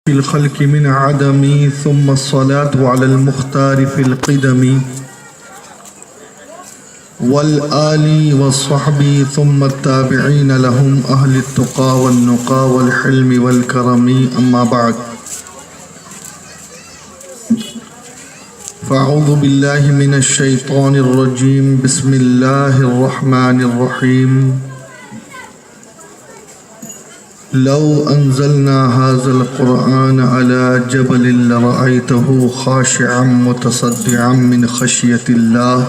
في الخلق من عدم ثم الصلاة على المختار في القدم والآل والصحب ثم التابعين لهم أهل التقى والنقى والحلم والكرم. أما بعد، فأعوذ بالله من الشيطان الرجيم. بسم الله الرحمن الرحيم. لو أنزلنا هذا القرآن على جبل لرأيته خاشعا متصدعا من خشية الله.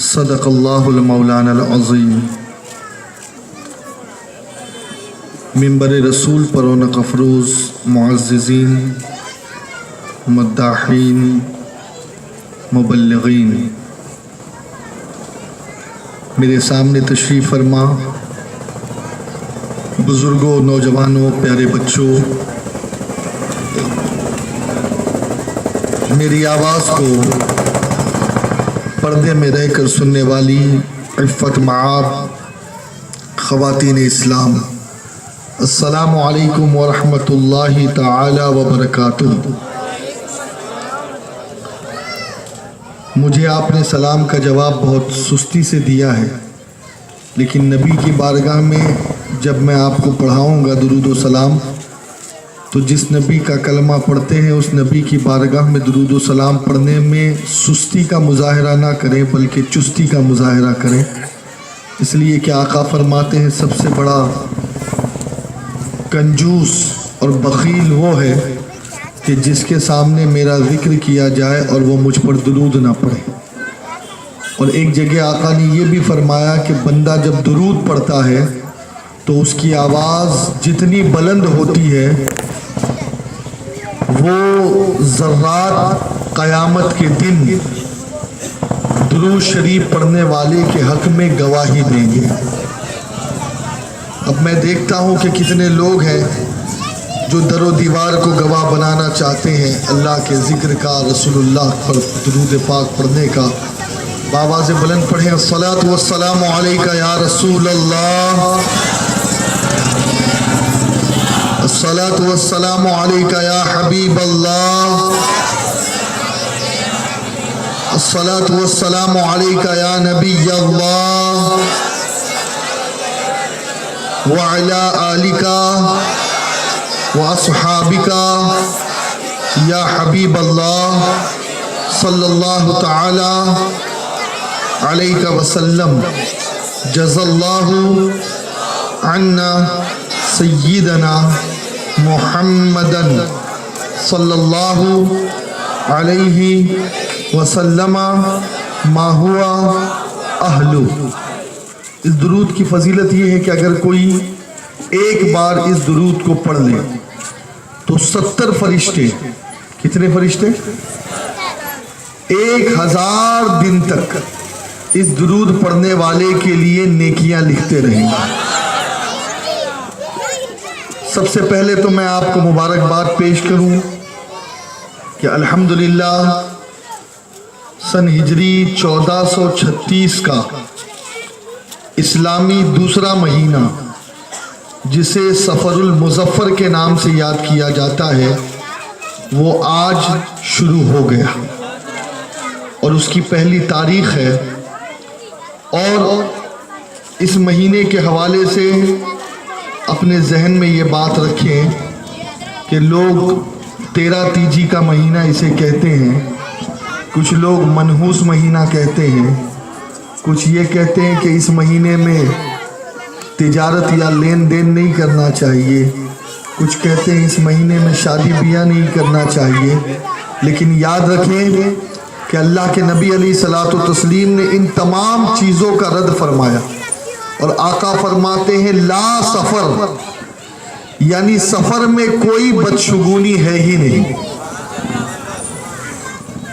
صدق الله المولانا العظيم. منبر رسول پر رونق افروز معززین، مداحین، مبلغین، میرے سامنے تشریف فرما بزرگوں، نوجوانوں، پیارے بچوں، میری آواز کو پردے میں رہ کر سننے والی عفت معاب خواتین اسلام، السلام علیکم ورحمۃ اللہ تعالی وبرکاتہ۔ مجھے آپ نے سلام کا جواب بہت سستی سے دیا ہے، لیکن نبی کی بارگاہ میں جب میں آپ کو پڑھاؤں گا درود و سلام، تو جس نبی کا کلمہ پڑھتے ہیں اس نبی کی بارگاہ میں درود و سلام پڑھنے میں سستی کا مظاہرہ نہ کریں بلکہ چستی کا مظاہرہ کریں، اس لیے کہ آقا فرماتے ہیں سب سے بڑا کنجوس اور بخیل وہ ہے کہ جس کے سامنے میرا ذکر کیا جائے اور وہ مجھ پر درود نہ پڑھے۔ اور ایک جگہ آقا نے یہ بھی فرمایا کہ بندہ جب درود پڑھتا ہے تو اس کی آواز جتنی بلند ہوتی ہے وہ ذرات قیامت کے دن درود شریف پڑھنے والے کے حق میں گواہی دیں گے۔ اب میں دیکھتا ہوں کہ کتنے لوگ ہیں جو در و دیوار کو گواہ بنانا چاہتے ہیں اللہ کے ذکر کا، رسول اللہ پر درود پاک پڑھنے کا۔ بآواز بلند پڑھیں، الصلاۃ والسلام علیکہ یا رسول اللہ، الصلاۃ والسلام علیکہ یا حبیب اللہ، الصلاۃ والسلام علیکہ یا نبی اللہ، وعلی آلکہ واصحابکہ یا حبیب اللہ صلی اللہ تعالی علیہ وسلم۔ جزا اللہ عنا سیدنا محمدن صلی اللہ علیہ وسلم ما ہوا اہلو۔ اس درود کی فضیلت یہ ہے کہ اگر کوئی ایک بار اس درود کو پڑھ لے تو 70 فرشتے، کتنے فرشتے؟ 1000 دن تک اس درود پڑھنے والے کے لیے نیکیاں لکھتے رہیں گے۔ سب سے پہلے تو میں آپ کو مبارکباد پیش کروں کہ الحمدللہ سن ہجری 1436 کا اسلامی دوسرا مہینہ جسے سفر المظفر کے نام سے یاد کیا جاتا ہے وہ آج شروع ہو گیا اور اس کی پہلی تاریخ ہے۔ اور اس مہینے کے حوالے سے اپنے ذہن میں یہ بات رکھیں کہ لوگ 13 تیجی کا مہینہ اسے کہتے ہیں، کچھ لوگ منحوس مہینہ کہتے ہیں، کچھ یہ کہتے ہیں کہ اس مہینے میں تجارت یا لین دین نہیں کرنا چاہیے، کچھ کہتے ہیں اس مہینے میں شادی بیاہ نہیں کرنا چاہیے۔ لیکن یاد رکھیں کہ اللہ کے نبی علیہ الصلوۃ والتسلیم نے ان تمام چیزوں کا رد فرمایا، اور آقا فرماتے ہیں لا سفر، یعنی سفر میں کوئی بدشگونی ہے ہی نہیں۔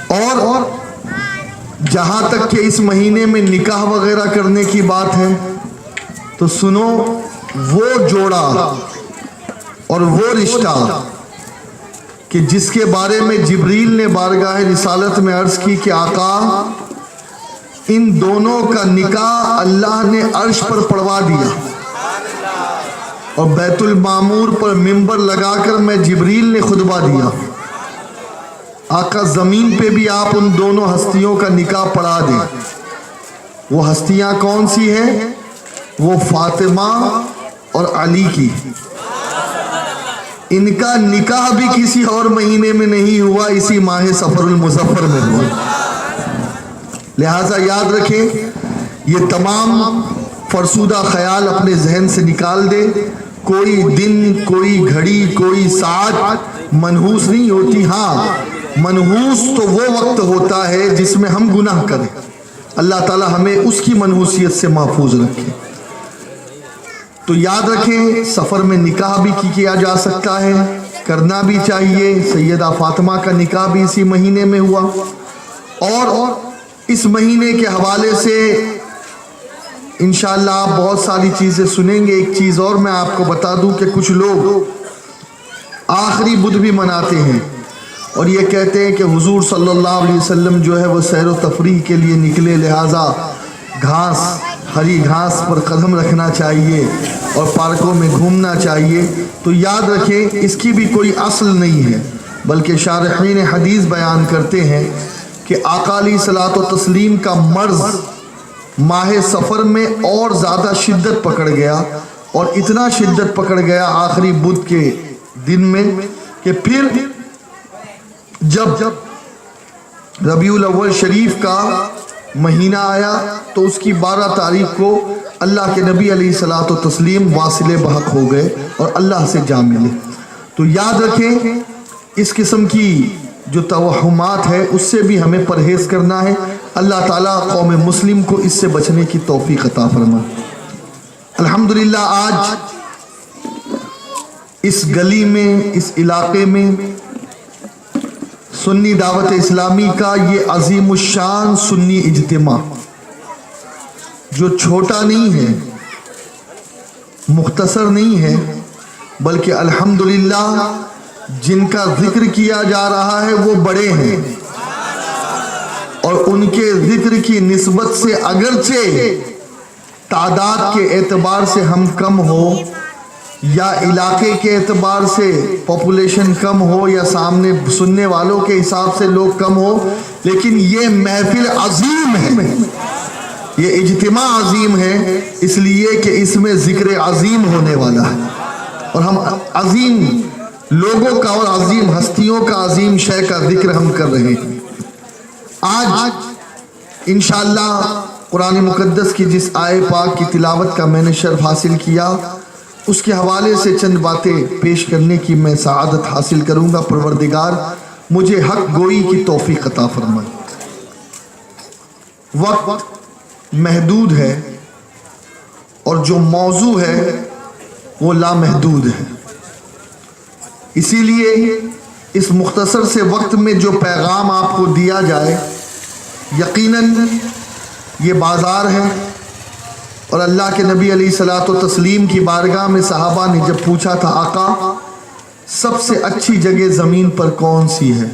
اور جہاں تک کہ اس مہینے میں نکاح وغیرہ کرنے کی بات ہے تو سنو، وہ جوڑا اور وہ رشتہ کہ جس کے بارے میں جبریل نے بارگاہ رسالت میں عرض کی کہ آقا ان دونوں کا نکاح اللہ نے عرش پر پڑھوا دیا، اور بیت المعمور پر منبر لگا کر میں جبریل نے خطبہ دیا، آقا زمین پہ بھی آپ ان دونوں ہستیوں کا نکاح پڑھا دیں۔ وہ ہستیاں کون سی ہیں؟ وہ فاطمہ اور علی کی۔ ان کا نکاح بھی کسی اور مہینے میں نہیں ہوا، اسی ماہ صفر المظفر میں ہوا۔ لہٰذا یاد رکھیں، یہ تمام فرسودہ خیال اپنے ذہن سے نکال دے۔ کوئی دن، کوئی گھڑی، کوئی ساعت منحوس نہیں ہوتی۔ ہاں، منحوس تو وہ وقت ہوتا ہے جس میں ہم گناہ کریں۔ اللہ تعالی ہمیں اس کی منحوسیت سے محفوظ رکھے۔ تو یاد رکھیں، سفر میں نکاح بھی کیا جا سکتا ہے، کرنا بھی چاہیے۔ سیدہ فاطمہ کا نکاح بھی اسی مہینے میں ہوا، اور اس مہینے کے حوالے سے انشاءاللہ آپ بہت ساری چیزیں سنیں گے۔ ایک چیز اور میں آپ کو بتا دوں کہ کچھ لوگ آخری بدھ بھی مناتے ہیں اور یہ کہتے ہیں کہ حضور صلی اللہ علیہ وسلم جو ہے وہ سیر و تفریح کے لیے نکلے، لہٰذا گھاس، ہری گھاس پر قدم رکھنا چاہیے اور پارکوں میں گھومنا چاہیے۔ تو یاد رکھیں، اس کی بھی کوئی اصل نہیں ہے، بلکہ شارحین حدیث بیان کرتے ہیں کہ آقا علیہ الصلوۃ والتسلیم کا مرض ماہ سفر میں اور زیادہ شدت پکڑ گیا، اور اتنا شدت پکڑ گیا آخری بدھ کے دن میں کہ پھر جب ربیع الاول شریف کا مہینہ آیا تو اس کی 12 تاریخ کو اللہ کے نبی علیہ الصلوۃ والتسلیم واصل بحق ہو گئے اور اللہ سے جا ملے۔ تو یاد رکھیں، اس قسم کی جو توہمات ہے اس سے بھی ہمیں پرہیز کرنا ہے۔ اللہ تعالیٰ قوم مسلم کو اس سے بچنے کی توفیق عطا فرمائے۔ الحمدللہ آج اس گلی میں، اس علاقے میں سنی دعوت اسلامی کا یہ عظیم الشان سنی اجتماع، جو چھوٹا نہیں ہے، مختصر نہیں ہے، بلکہ الحمدللہ جن کا ذکر کیا جا رہا ہے وہ بڑے ہیں، اور ان کے ذکر کی نسبت سے اگرچہ تعداد کے اعتبار سے ہم کم ہو، یا علاقے کے اعتبار سے پاپولیشن کم ہو، یا سامنے سننے والوں کے حساب سے لوگ کم ہو، لیکن یہ محفل عظیم ہے، یہ اجتماع عظیم ہے، اس لیے کہ اس میں ذکر عظیم ہونے والا ہے، اور ہم عظیم لوگوں کا اور عظیم ہستیوں کا، عظیم شے کا ذکر ہم کر رہے ہیں۔ آج انشاءاللہ قرآن مقدس کی جس آیے پاک کی تلاوت کا میں نے شرف حاصل کیا، اس کے حوالے سے چند باتیں پیش کرنے کی میں سعادت حاصل کروں گا۔ پروردگار مجھے حق گوئی کی توفیق عطا فرمائے۔ وقت محدود ہے اور جو موضوع ہے وہ لامحدود ہے، اسی لیے اس مختصر سے وقت میں جو پیغام آپ کو دیا جائے، یقیناً یہ بازار ہے، اور اللہ کے نبی علیہ الصلوۃ والتسلیم کی بارگاہ میں صحابہ نے جب پوچھا تھا آقا سب سے اچھی جگہ زمین پر کون سی ہے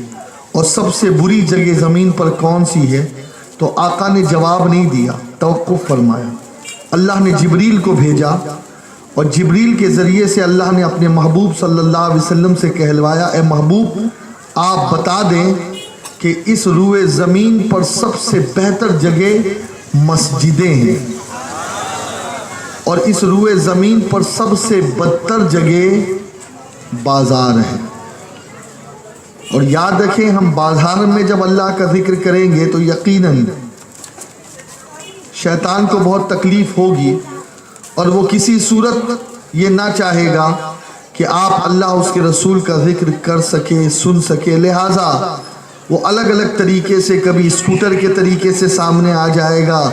اور سب سے بری جگہ زمین پر کون سی ہے، تو آقا نے جواب نہیں دیا، توقف فرمایا۔ اللہ نے جبریل کو بھیجا، اور جبریل کے ذریعے سے اللہ نے اپنے محبوب صلی اللہ علیہ وسلم سے کہلوایا، اے محبوب آپ بتا دیں کہ اس روئے زمین پر سب سے بہتر جگہ مسجدیں ہیں، اور اس روئے زمین پر سب سے بدتر جگہ بازار ہے۔ اور یاد رکھیں، ہم بازار میں جب اللہ کا ذکر کریں گے تو یقیناً شیطان کو بہت تکلیف ہوگی، اور وہ کسی صورت یہ نہ چاہے گا کہ آپ اللہ اس کے رسول کا ذکر کر سکے، سن سکے، لہٰذا وہ الگ الگ طریقے سے، کبھی اسکوٹر کے طریقے سے سامنے آ جائے گا،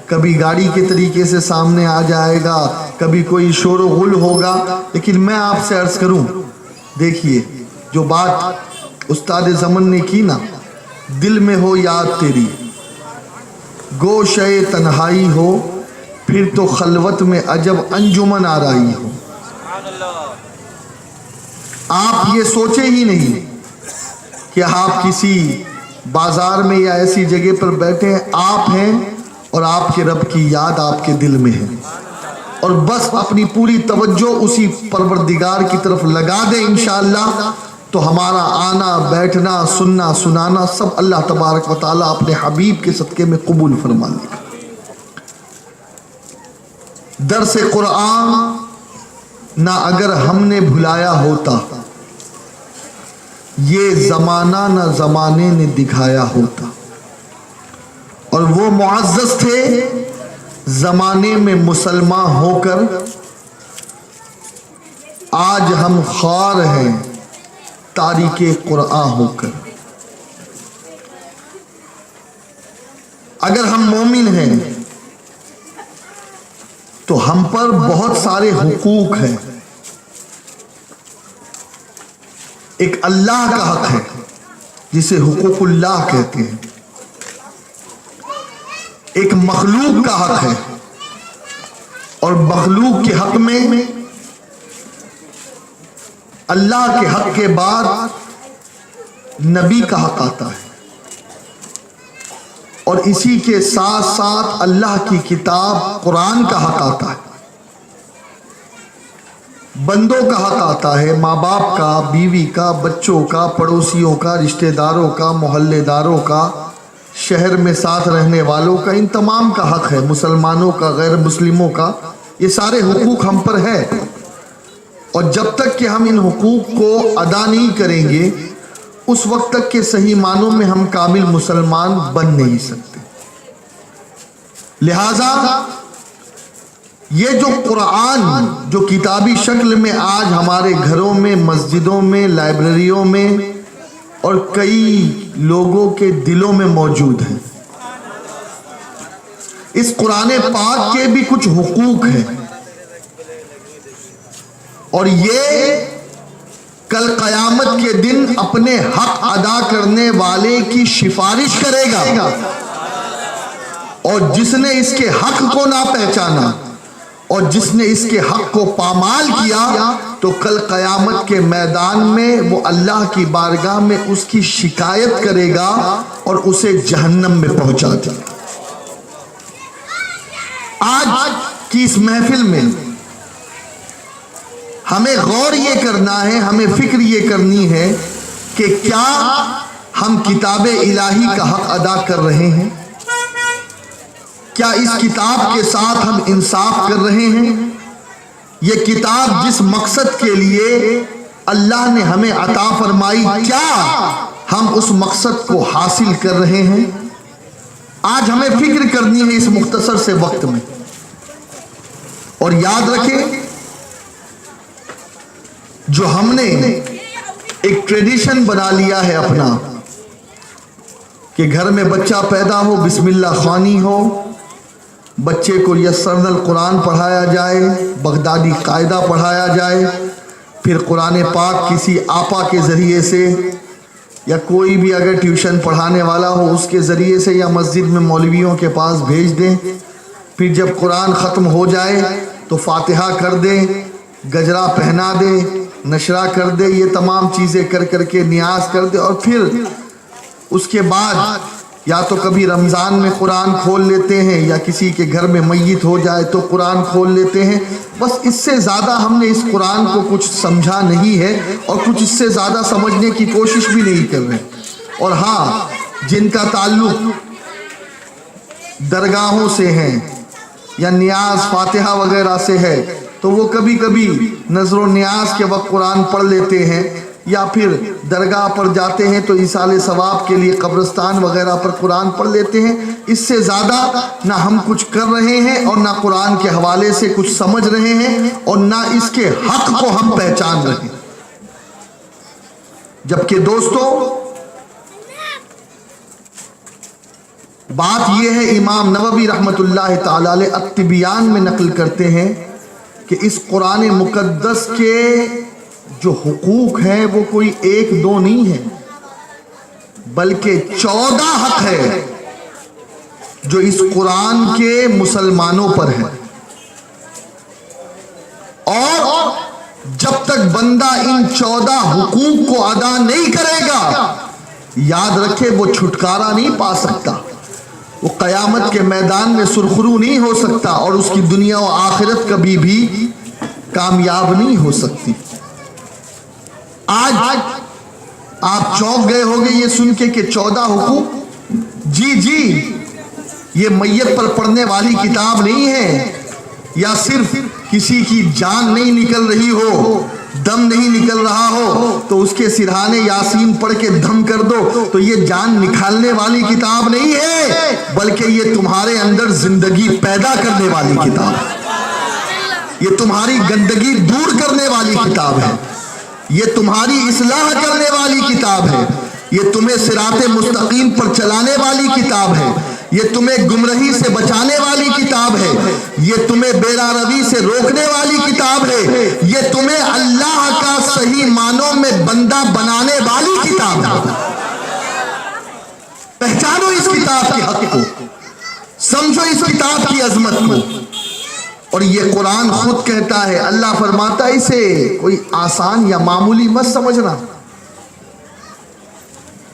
کبھی گاڑی کے طریقے سے سامنے آ جائے گا، کبھی کوئی شور و غل ہوگا۔ لیکن میں آپ سے عرض کروں، دیکھیے جو بات استاد زمن نے کی نا، دل میں ہو یاد تیری، گوشے تنہائی ہو، پھر تو خلوت میں عجب انجمن آرائی ہو۔ آپ یہ سوچے ہی نہیں کہ آپ کسی بازار میں یا ایسی جگہ پر بیٹھے ہیں، آپ ہیں اور آپ کے رب کی یاد آپ کے دل میں ہے، اور بس اپنی پوری توجہ اسی پروردگار کی طرف لگا دیں انشاءاللہ، تو ہمارا آنا بیٹھنا سننا سنانا سب اللہ تبارک و تعالیٰ اپنے حبیب کے صدقے میں قبول فرما لے گا۔ درس قرآن نہ اگر ہم نے بھلایا ہوتا، یہ زمانہ نہ زمانے نے دکھایا ہوتا، اور وہ معزز تھے زمانے میں مسلمان ہو کر، آج ہم خوار ہیں تاریک قرآن ہو کر۔ اگر ہم مومن ہیں تو ہم پر بہت سارے حقوق ہیں۔ ایک اللہ کا حق ہے جسے حقوق اللہ کہتے ہیں، ایک مخلوق کا حق ہے، اور مخلوق کے حق میں اللہ کے حق کے بعد نبی کا حق آتا ہے، اور اسی کے ساتھ ساتھ اللہ کی کتاب قرآن کا حق آتا ہے، بندوں کا حق آتا ہے، ماں باپ کا، بیوی کا، بچوں کا، پڑوسیوں کا، رشتہ داروں کا، محلے داروں کا، شہر میں ساتھ رہنے والوں کا، ان تمام کا حق ہے، مسلمانوں کا، غیر مسلموں کا، یہ سارے حقوق ہم پر ہے۔ اور جب تک کہ ہم ان حقوق کو ادا نہیں کریں گے اس وقت تک کہ صحیح معنوں میں ہم کامل مسلمان بن نہیں سکتے۔ لہذا یہ جو قرآن جو کتابی شکل میں آج ہمارے گھروں میں، مسجدوں میں، لائبریریوں میں اور کئی لوگوں کے دلوں میں موجود ہے، اس قرآن پاک کے بھی کچھ حقوق ہیں، اور یہ کل قیامت کے دن اپنے حق ادا کرنے والے کی سفارش کرے گا، اور جس نے اس کے حق کو نہ پہچانا اور جس نے اس کے حق کو پامال کیا تو کل قیامت کے میدان میں وہ اللہ کی بارگاہ میں اس کی شکایت کرے گا اور اسے جہنم میں پہنچا دے گا۔ آج کی اس محفل میں ہمیں غور یہ کرنا ہے، ہمیں فکر یہ کرنی ہے کہ کیا ہم کتاب الہی کا حق ادا کر رہے ہیں؟ کیا اس کتاب کے ساتھ ہم انصاف کر رہے ہیں؟ یہ کتاب جس مقصد کے لیے اللہ نے ہمیں عطا فرمائی، کیا ہم اس مقصد کو حاصل کر رہے ہیں؟ آج ہمیں فکر کرنی ہے اس مختصر سے وقت میں، اور یاد رکھیں جو ہم نے ایک ٹریڈیشن بنا لیا ہے اپنا کہ گھر میں بچہ پیدا ہو بسم اللہ خوانی ہو، بچے کو یسرنا القرآن پڑھایا جائے، بغدادی قاعدہ پڑھایا جائے، پھر قرآن پاک کسی آپا کے ذریعے سے یا کوئی بھی اگر ٹیوشن پڑھانے والا ہو اس کے ذریعے سے یا مسجد میں مولویوں کے پاس بھیج دیں، پھر جب قرآن ختم ہو جائے تو فاتحہ کر دیں، گجرا پہنا دے، نشرہ کر دے، یہ تمام چیزیں کر کر کے نیاز کر دے، اور پھر اس کے بعد یا تو کبھی رمضان میں قرآن کھول لیتے ہیں یا کسی کے گھر میں میت ہو جائے تو قرآن کھول لیتے ہیں۔ بس اس سے زیادہ ہم نے اس قرآن کو کچھ سمجھا نہیں ہے اور کچھ اس سے زیادہ سمجھنے کی کوشش بھی نہیں کر رہے۔ اور ہاں، جن کا تعلق درگاہوں سے ہے یا نیاز فاتحہ وغیرہ سے ہے تو وہ کبھی کبھی نظر و نیاز کے وقت قرآن پڑھ لیتے ہیں، یا پھر درگاہ پر جاتے ہیں تو ایصال ثواب کے لیے قبرستان وغیرہ پر قرآن پڑھ لیتے ہیں۔ اس سے زیادہ نہ ہم کچھ کر رہے ہیں اور نہ قرآن کے حوالے سے کچھ سمجھ رہے ہیں اور نہ اس کے حق کو ہم پہچان رہے ہیں۔ جبکہ دوستو، بات یہ ہے، امام نووی رحمت اللہ تعالی علیہ التبیان میں نقل کرتے ہیں کہ اس قرآن مقدس کے جو حقوق ہیں وہ کوئی ایک دو نہیں ہے بلکہ 14 حق ہے جو اس قرآن کے مسلمانوں پر ہے، اور جب تک بندہ ان 14 حقوق کو ادا نہیں کرے گا، یاد رکھے وہ چھٹکارا نہیں پا سکتا۔ وہ قیامت کے میدان میں سرخرو نہیں ہو سکتا اور اس کی دنیا و آخرت کبھی بھی کامیاب نہیں ہو سکتی۔ آج آپ چونک گئے ہوگے یہ سن کے کہ 14 حقوق، جی یہ میت پر پڑھنے والی کتاب نہیں ہے، یا صرف کسی کی جان نہیں نکل رہی ہو، دم نہیں نکل رہا ہو تو اس کے سرہانے یاسین پڑھ کے دم کر دو، تو یہ جان نکالنے والی کتاب نہیں ہے، بلکہ یہ تمہارے اندر زندگی پیدا کرنے والی کتاب ہے، یہ تمہاری گندگی دور کرنے والی کتاب ہے، یہ تمہاری اصلاح کرنے والی کتاب ہے، یہ تمہیں صراط مستقیم پر چلانے والی کتاب ہے، یہ تمہیں گمراہی سے بچانے والی کتاب ہے، یہ تمہیں بیرا روی سے روکنے والی کتاب ہے، یہ تمہیں اللہ کا صحیح معنوں میں بندہ بنانے والی کتاب ہے۔ پہچانو اس کتاب کے حق کو، سمجھو اس کتاب کی عظمت کو۔ اور یہ قرآن خود کہتا ہے، اللہ فرماتا ہے اسے کوئی آسان یا معمولی مت سمجھنا،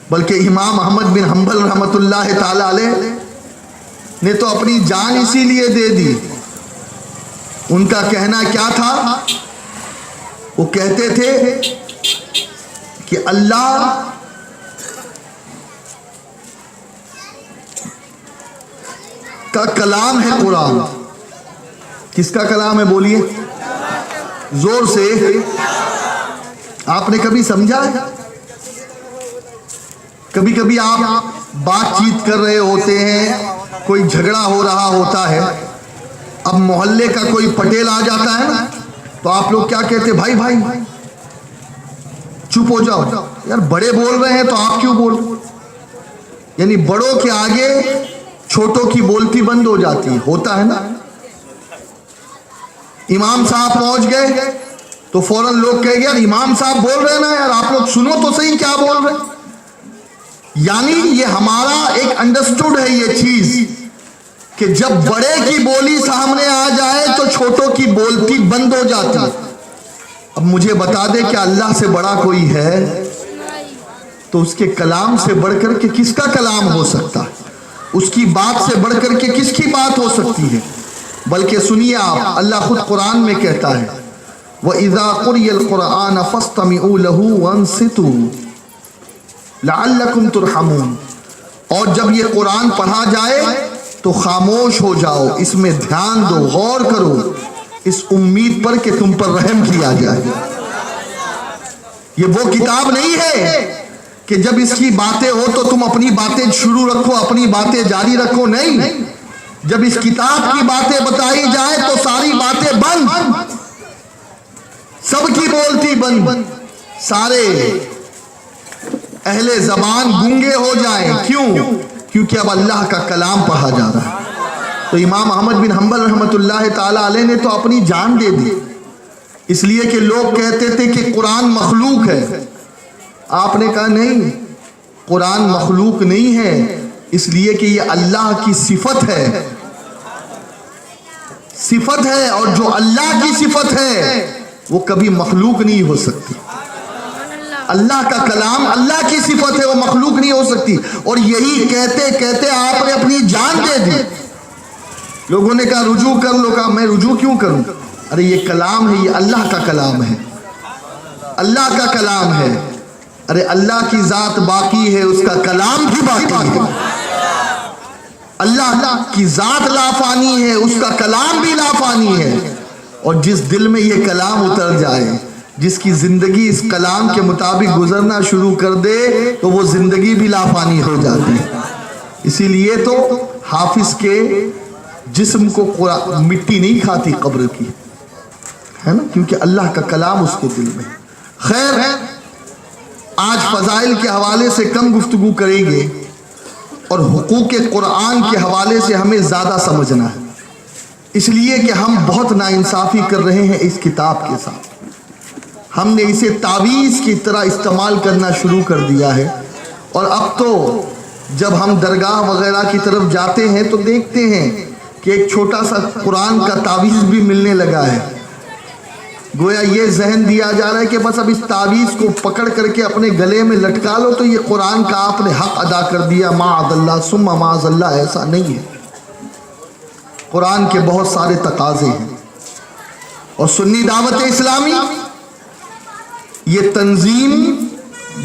بلکہ امام احمد بن حنبل رحمت اللہ تعالی علیہ نے تو اپنی جان اسی لیے دے دی۔ ان کا کہنا کیا تھا؟ وہ کہتے تھے کہ اللہ کا کلام ہے قرآن۔ کس کا کلام ہے؟ بولیے زور سے۔ آپ نے کبھی سمجھا ہے؟ کبھی کبھی آپ بات چیت کر رہے ہوتے ہیں، کوئی جھگڑا ہو رہا ہوتا ہے، اب محلے کا کوئی پٹیل آ جاتا ہے نا، تو آپ لوگ کیا کہتے ہیں؟ بھائی چپ ہو جاؤ، یار بڑے بول رہے ہیں تو آپ کیوں بول رہے ہیں؟ یعنی بڑوں کے آگے چھوٹوں کی بولتی بند ہو جاتی ہوتا ہے نا۔ امام صاحب پہنچ گئے تو فوراً لوگ کہے گے یار امام صاحب بول رہے ہیں نا، یار آپ لوگ سنو تو صحیح کیا بول رہے ہیں۔ یعنی یہ ہمارا ایک انڈرسٹوڈ ہے یہ چیز کہ جب بڑے کی بولی سامنے آ جائے تو چھوٹوں کی بولتی بند ہو جاتی ہے۔ اب مجھے بتا دے کہ اللہ سے بڑا کوئی ہے تو اس کے کلام سے بڑھ کر کے کس کا کلام ہو سکتا ہے؟ اس کی بات سے بڑھ کر کے کس کی بات ہو سکتی ہے؟ بلکہ سنیے آپ، اللہ خود قرآن میں کہتا ہے وَإِذَا قُرِئَ الْقُرْآنَ فَاسْتَمِعُوا لَهُ وَانصِتُوا لعلکم ترحمون، اور جب یہ قرآن پڑھا جائے تو خاموش ہو جاؤ، اس میں دھیان دو، غور کرو، اس امید پر کہ تم پر رحم کیا جائے۔ یہ وہ کتاب نہیں ہے کہ جب اس کی باتیں ہو تو تم اپنی باتیں شروع رکھو، اپنی باتیں جاری رکھو، نہیں، جب اس کتاب کی باتیں بتائی جائے تو ساری باتیں بند، سب کی بولتی بند، سارے اہل زبان گونگے ہو جائیں۔ کیوں؟ کیونکہ اب اللہ کا کلام پڑھا جا رہا ہے۔ تو امام احمد بن حنبل رحمت اللہ تعالی علیہ نے تو اپنی جان دے دی، اس لیے کہ لوگ کہتے تھے کہ قرآن مخلوق ہے۔ آپ نے کہا نہیں، قرآن مخلوق نہیں ہے، اس لیے کہ یہ اللہ کی صفت ہے، صفت ہے، اور جو اللہ کی صفت ہے وہ کبھی مخلوق نہیں ہو سکتی۔ اللہ کا کلام اللہ کی صفت ہے، وہ مخلوق نہیں ہو سکتی۔ اور یہی کہتے کہتے آپ نے اپنی جان دے دی۔ لوگوں نے کہا رجوع کر لو، کہا میں رجوع کیوں کروں؟ ارے یہ کلام ہے، یہ اللہ کا کلام ہے، اللہ کا کلام ہے۔ ارے اللہ کی ذات باقی ہے، اس کا کلام بھی باقی ہے۔ اللہ کی ذات لافانی ہے، اس کا کلام بھی لافانی ہے۔ اور جس دل میں یہ کلام اتر جائے، جس کی زندگی اس کلام کے مطابق گزرنا شروع کر دے، تو وہ زندگی بھی لافانی ہو جاتی ہے۔ اسی لیے تو حافظ کے جسم کو مٹی نہیں کھاتی قبر کی، ہے نا، کیونکہ اللہ کا کلام اس کے دل میں۔ خیر ہے، آج فضائل کے حوالے سے کم گفتگو کریں گے اور حقوق قرآن کے حوالے سے ہمیں زیادہ سمجھنا ہے، اس لیے کہ ہم بہت ناانصافی کر رہے ہیں اس کتاب کے ساتھ۔ ہم نے اسے تعویذ کی طرح استعمال کرنا شروع کر دیا ہے، اور اب تو جب ہم درگاہ وغیرہ کی طرف جاتے ہیں تو دیکھتے ہیں کہ ایک چھوٹا سا قرآن کا تعویذ بھی ملنے لگا ہے۔ گویا یہ ذہن دیا جا رہا ہے کہ بس اب اس تعویذ کو پکڑ کر کے اپنے گلے میں لٹکا لو تو یہ قرآن کا آپ نے حق ادا کر دیا. معاذ اللہ ثم معاذ اللہ، ایسا نہیں ہے. قرآن کے بہت سارے تقاضے ہیں. اور سنی دعوت اسلامی یہ تنظیم،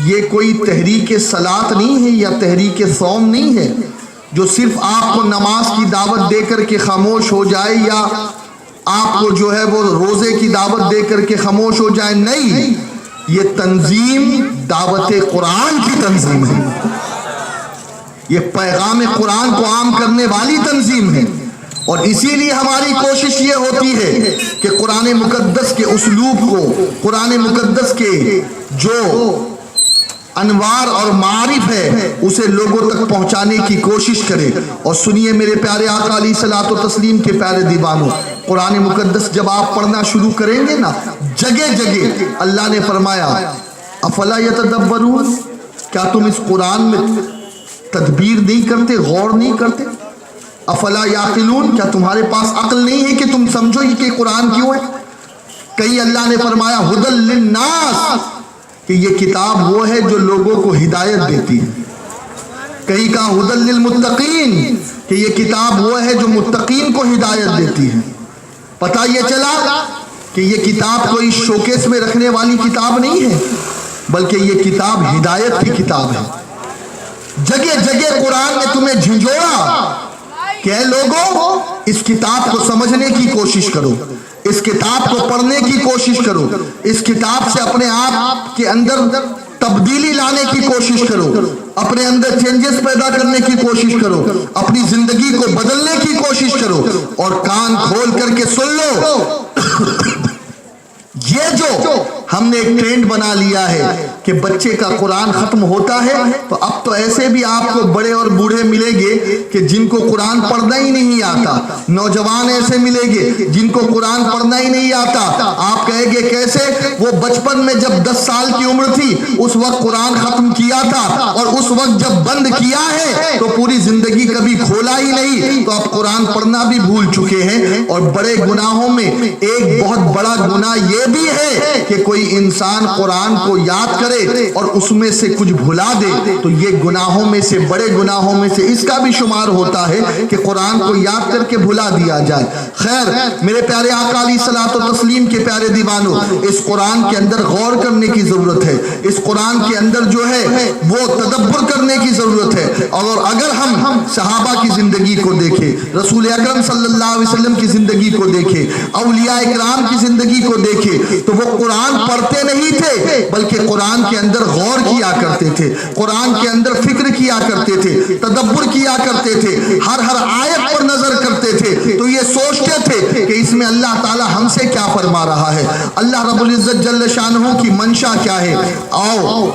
یہ کوئی تحریک صلاۃ نہیں ہے یا تحریک صوم نہیں ہے جو صرف آپ کو نماز کی دعوت دے کر کے خاموش ہو جائے یا آپ کو جو ہے وہ روزے کی دعوت دے کر کے خاموش ہو جائے. نہیں، یہ تنظیم دعوت قرآن کی تنظیم ہے. یہ پیغام قرآن کو عام کرنے والی تنظیم ہے. اور اسی لیے ہماری کوشش یہ ہوتی ہے کہ قرآن مقدس کے اسلوب کو، قرآن مقدس کے جو انوار اور معارف ہے اسے لوگوں تک پہنچانے کی کوشش کرے. اور سنیے میرے پیارے آقا علیہ الصلوۃ والتسلیم کے پیارے دیوانوں، قرآن مقدس جب آپ پڑھنا شروع کریں گے نا، جگہ جگہ اللہ نے فرمایا افلا یتدبرون، کیا تم اس قرآن میں تدبیر نہیں کرتے، غور نہیں کرتے؟ افلا یعقلون، کیا تمہارے پاس عقل نہیں ہے کہ تم سمجھو یہ کہ قرآن کیوں ہے؟ کہیں اللہ نے فرمایا ھدی للناس، کہ یہ کتاب وہ ہے جو لوگوں کو ہدایت دیتی ہے. کہیں کہا ھدی للمتقین، کہ یہ کتاب وہ ہے جو متقین کو ہدایت دیتی ہے. پتہ یہ چلا کہ یہ کتاب کوئی شوکیس میں رکھنے والی کتاب نہیں ہے، بلکہ یہ کتاب ہدایت کی کتاب ہے. جگہ جگہ قرآن نے تمہیں جھنجھوڑا کہ اے لوگوں اس کتاب کو سمجھنے کی کوشش کرو، اس کتاب کو پڑھنے کی کوشش کرو، اس کتاب سے اپنے آپ کے اندر تبدیلی لانے کی کوشش کرو، اپنے اندر چینجز پیدا کرنے کی کوشش کرو، اپنی زندگی کو بدلنے کی کوشش کرو. اور کان کھول کر کے سن لو، یہ جو ہم نے ایک ٹرینڈ بنا لیا ہے کہ بچے کا قرآن ختم ہوتا ہے تو اب تو ایسے بھی آپ کو بڑے اور بوڑھے ملیں گے کہ جن کو قرآن پڑھنا ہی نہیں آتا. نوجوان ایسے ملیں گے جن کو قرآن پڑھنا ہی نہیں آتا. آپ کہیں گے کیسے؟ وہ بچپن میں جب 10 سال کی عمر تھی اس وقت قرآن ختم کیا تھا، اور اس وقت جب بند کیا ہے تو پوری زندگی کبھی کھولا ہی نہیں، تو اب قرآن پڑھنا بھی بھول چکے ہیں. اور بڑے گناہوں میں ایک بہت بڑا گناہ یہ بھی ہے کہ کوئی انسان قرآن کو یاد کرے اور اس میں سے کچھ بھلا دے، تو یہ گناہوں میں سے، بڑے گناہوں میں سے اس کا بھی شمار ہوتا ہے کہ قرآن کو یاد کر کے بھلا دیا جائے. خیر میرے پیارے آقا علیہ الصلوۃ والتسلیم کے پیارے دیوانوں، اس قرآن کے اندر غور کرنے کی ضرورت ہے. اس قرآن کے اندر جو ہے وہ تدبر کرنے کی ضرورت ہے. اور اگر ہم صحابہ کی زندگی کو دیکھیں، رسول اکرم صلی اللہ علیہ وسلم کی زندگی کو دیکھیں، اولیاء اکرام کی زندگی کو دیکھیں، تو وہ قرآن پڑھتے نہیں تھے بلکہ قرآن کے اندر غور کیا کرتے تھے، قرآن کے اندر فکر کیا کرتے تھے، تدبر کیا کرتے تھے، ہر آیت پر نظر کرتے تھے. تو یہ سوچتے تھے کہ اس میں اللہ تعالی ہم سے کیا فرما رہا ہے، اللہ رب العزت جل شانہ کی منشا کیا ہے. آؤ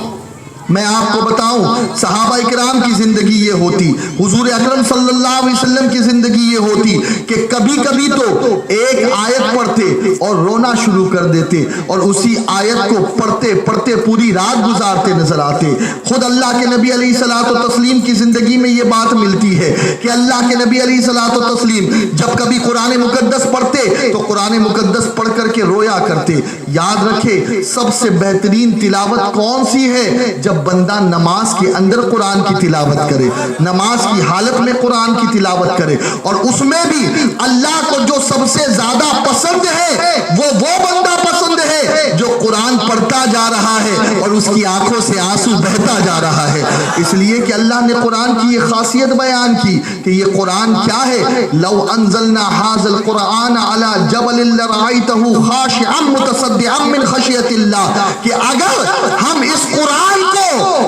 میں آپ کو بتاؤں، صحابہ اکرام کی زندگی یہ ہوتی، حضور اکرم صلی اللہ علیہ وسلم کی زندگی یہ ہوتی کہ کبھی کبھی تو ایک آیت پڑھتے اور رونا شروع کر دیتے، اور اسی آیت کو پڑھتے پڑھتے پوری رات گزارتے نظر آتے. خود اللہ کے نبی علیہ الصلوۃ والتسلیم کی زندگی میں یہ بات ملتی ہے کہ اللہ کے نبی علیہ الصلوۃ والتسلیم جب کبھی قرآن مقدس پڑھتے تو قرآن مقدس پڑھ کر کے رویا کرتے. یاد رکھے سب سے بہترین تلاوت کون سی ہے؟ جب بندہ نماز کے اندر قرآن کی تلاوت کرے، نماز کی حالت میں قرآن کی تلاوت کرے. اور اس میں بھی اللہ کو جو سب سے زیادہ پسند ہے وہ بندہ پسند ہے جو قرآن پڑھتا جا رہا ہے اور اس کی آنکھوں سے آنسو بہتا جا رہا ہے. اس لیے کہ اللہ نے قرآن کی یہ خاصیت بیان کی کہ یہ قرآن کیا ہے. لو انزلنا ھذا القرآن علی جبل لرأیتہ خاشعا متصدعا من خشیۃ اللہ، کہ اگر ہم اس قرآن کو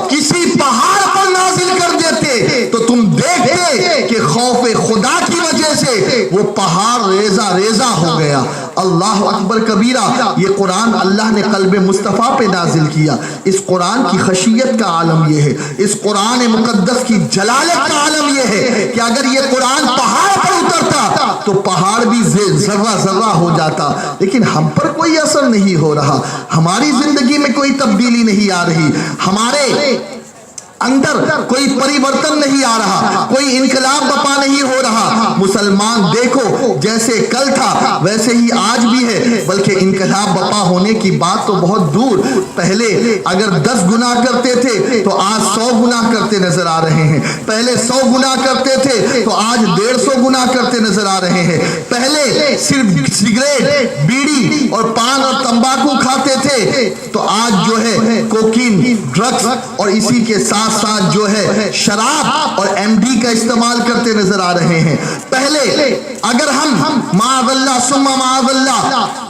کسی پہاڑ پر نازل کر دیتے تو تم دیکھتے کہ خوف خدا کی وجہ سے وہ پہاڑ ریزہ ریزہ ہو گیا. اللہ اکبر کبیرہ. یہ قرآن اللہ نے قلب مصطفیٰ پہ نازل کیا. اس قرآن کی خشیت کا عالم یہ ہے، اس قرآن مقدس کی جلالت کا عالم یہ ہے کہ اگر یہ قرآن پہاڑ پر اترتا تو پہاڑ بھی ذرہ ذرہ ہو جاتا. لیکن ہم پر کوئی اثر نہیں ہو رہا، ہماری زندگی میں کوئی تبدیلی نہیں آ رہی. ہمارے اندر کوئی پریورتن نہیں آ رہا, کوئی انقلاب بپا نہیں ہو رہا. مسلمان دیکھو جیسے کل تھا ویسے ہی آج بھی ہے, بلکہ انقلاب بپا ہونے کی بات تو بہت دور. پہلے اگر 10 گناہ کرتے تھے تو آج 100 گناہ کرتے نظر آ رہے ہیں. پہلے 100 گناہ کرتے تھے تو آج 150 گناہ کرتے نظر آ رہے ہیں. پہلے صرف سگریٹ, بیڑی اور پان اور تمباکو کھاتے تھے تو آج جو ہے کوکین, ڈرگز اور اسی کے ساتھ ساتھ جو ہے شراب اور ایم ڈی کا استعمال کرتے نظر آ رہے ہیں. پہلے اگر ہم معاذ اللہ ثم معاذ اللہ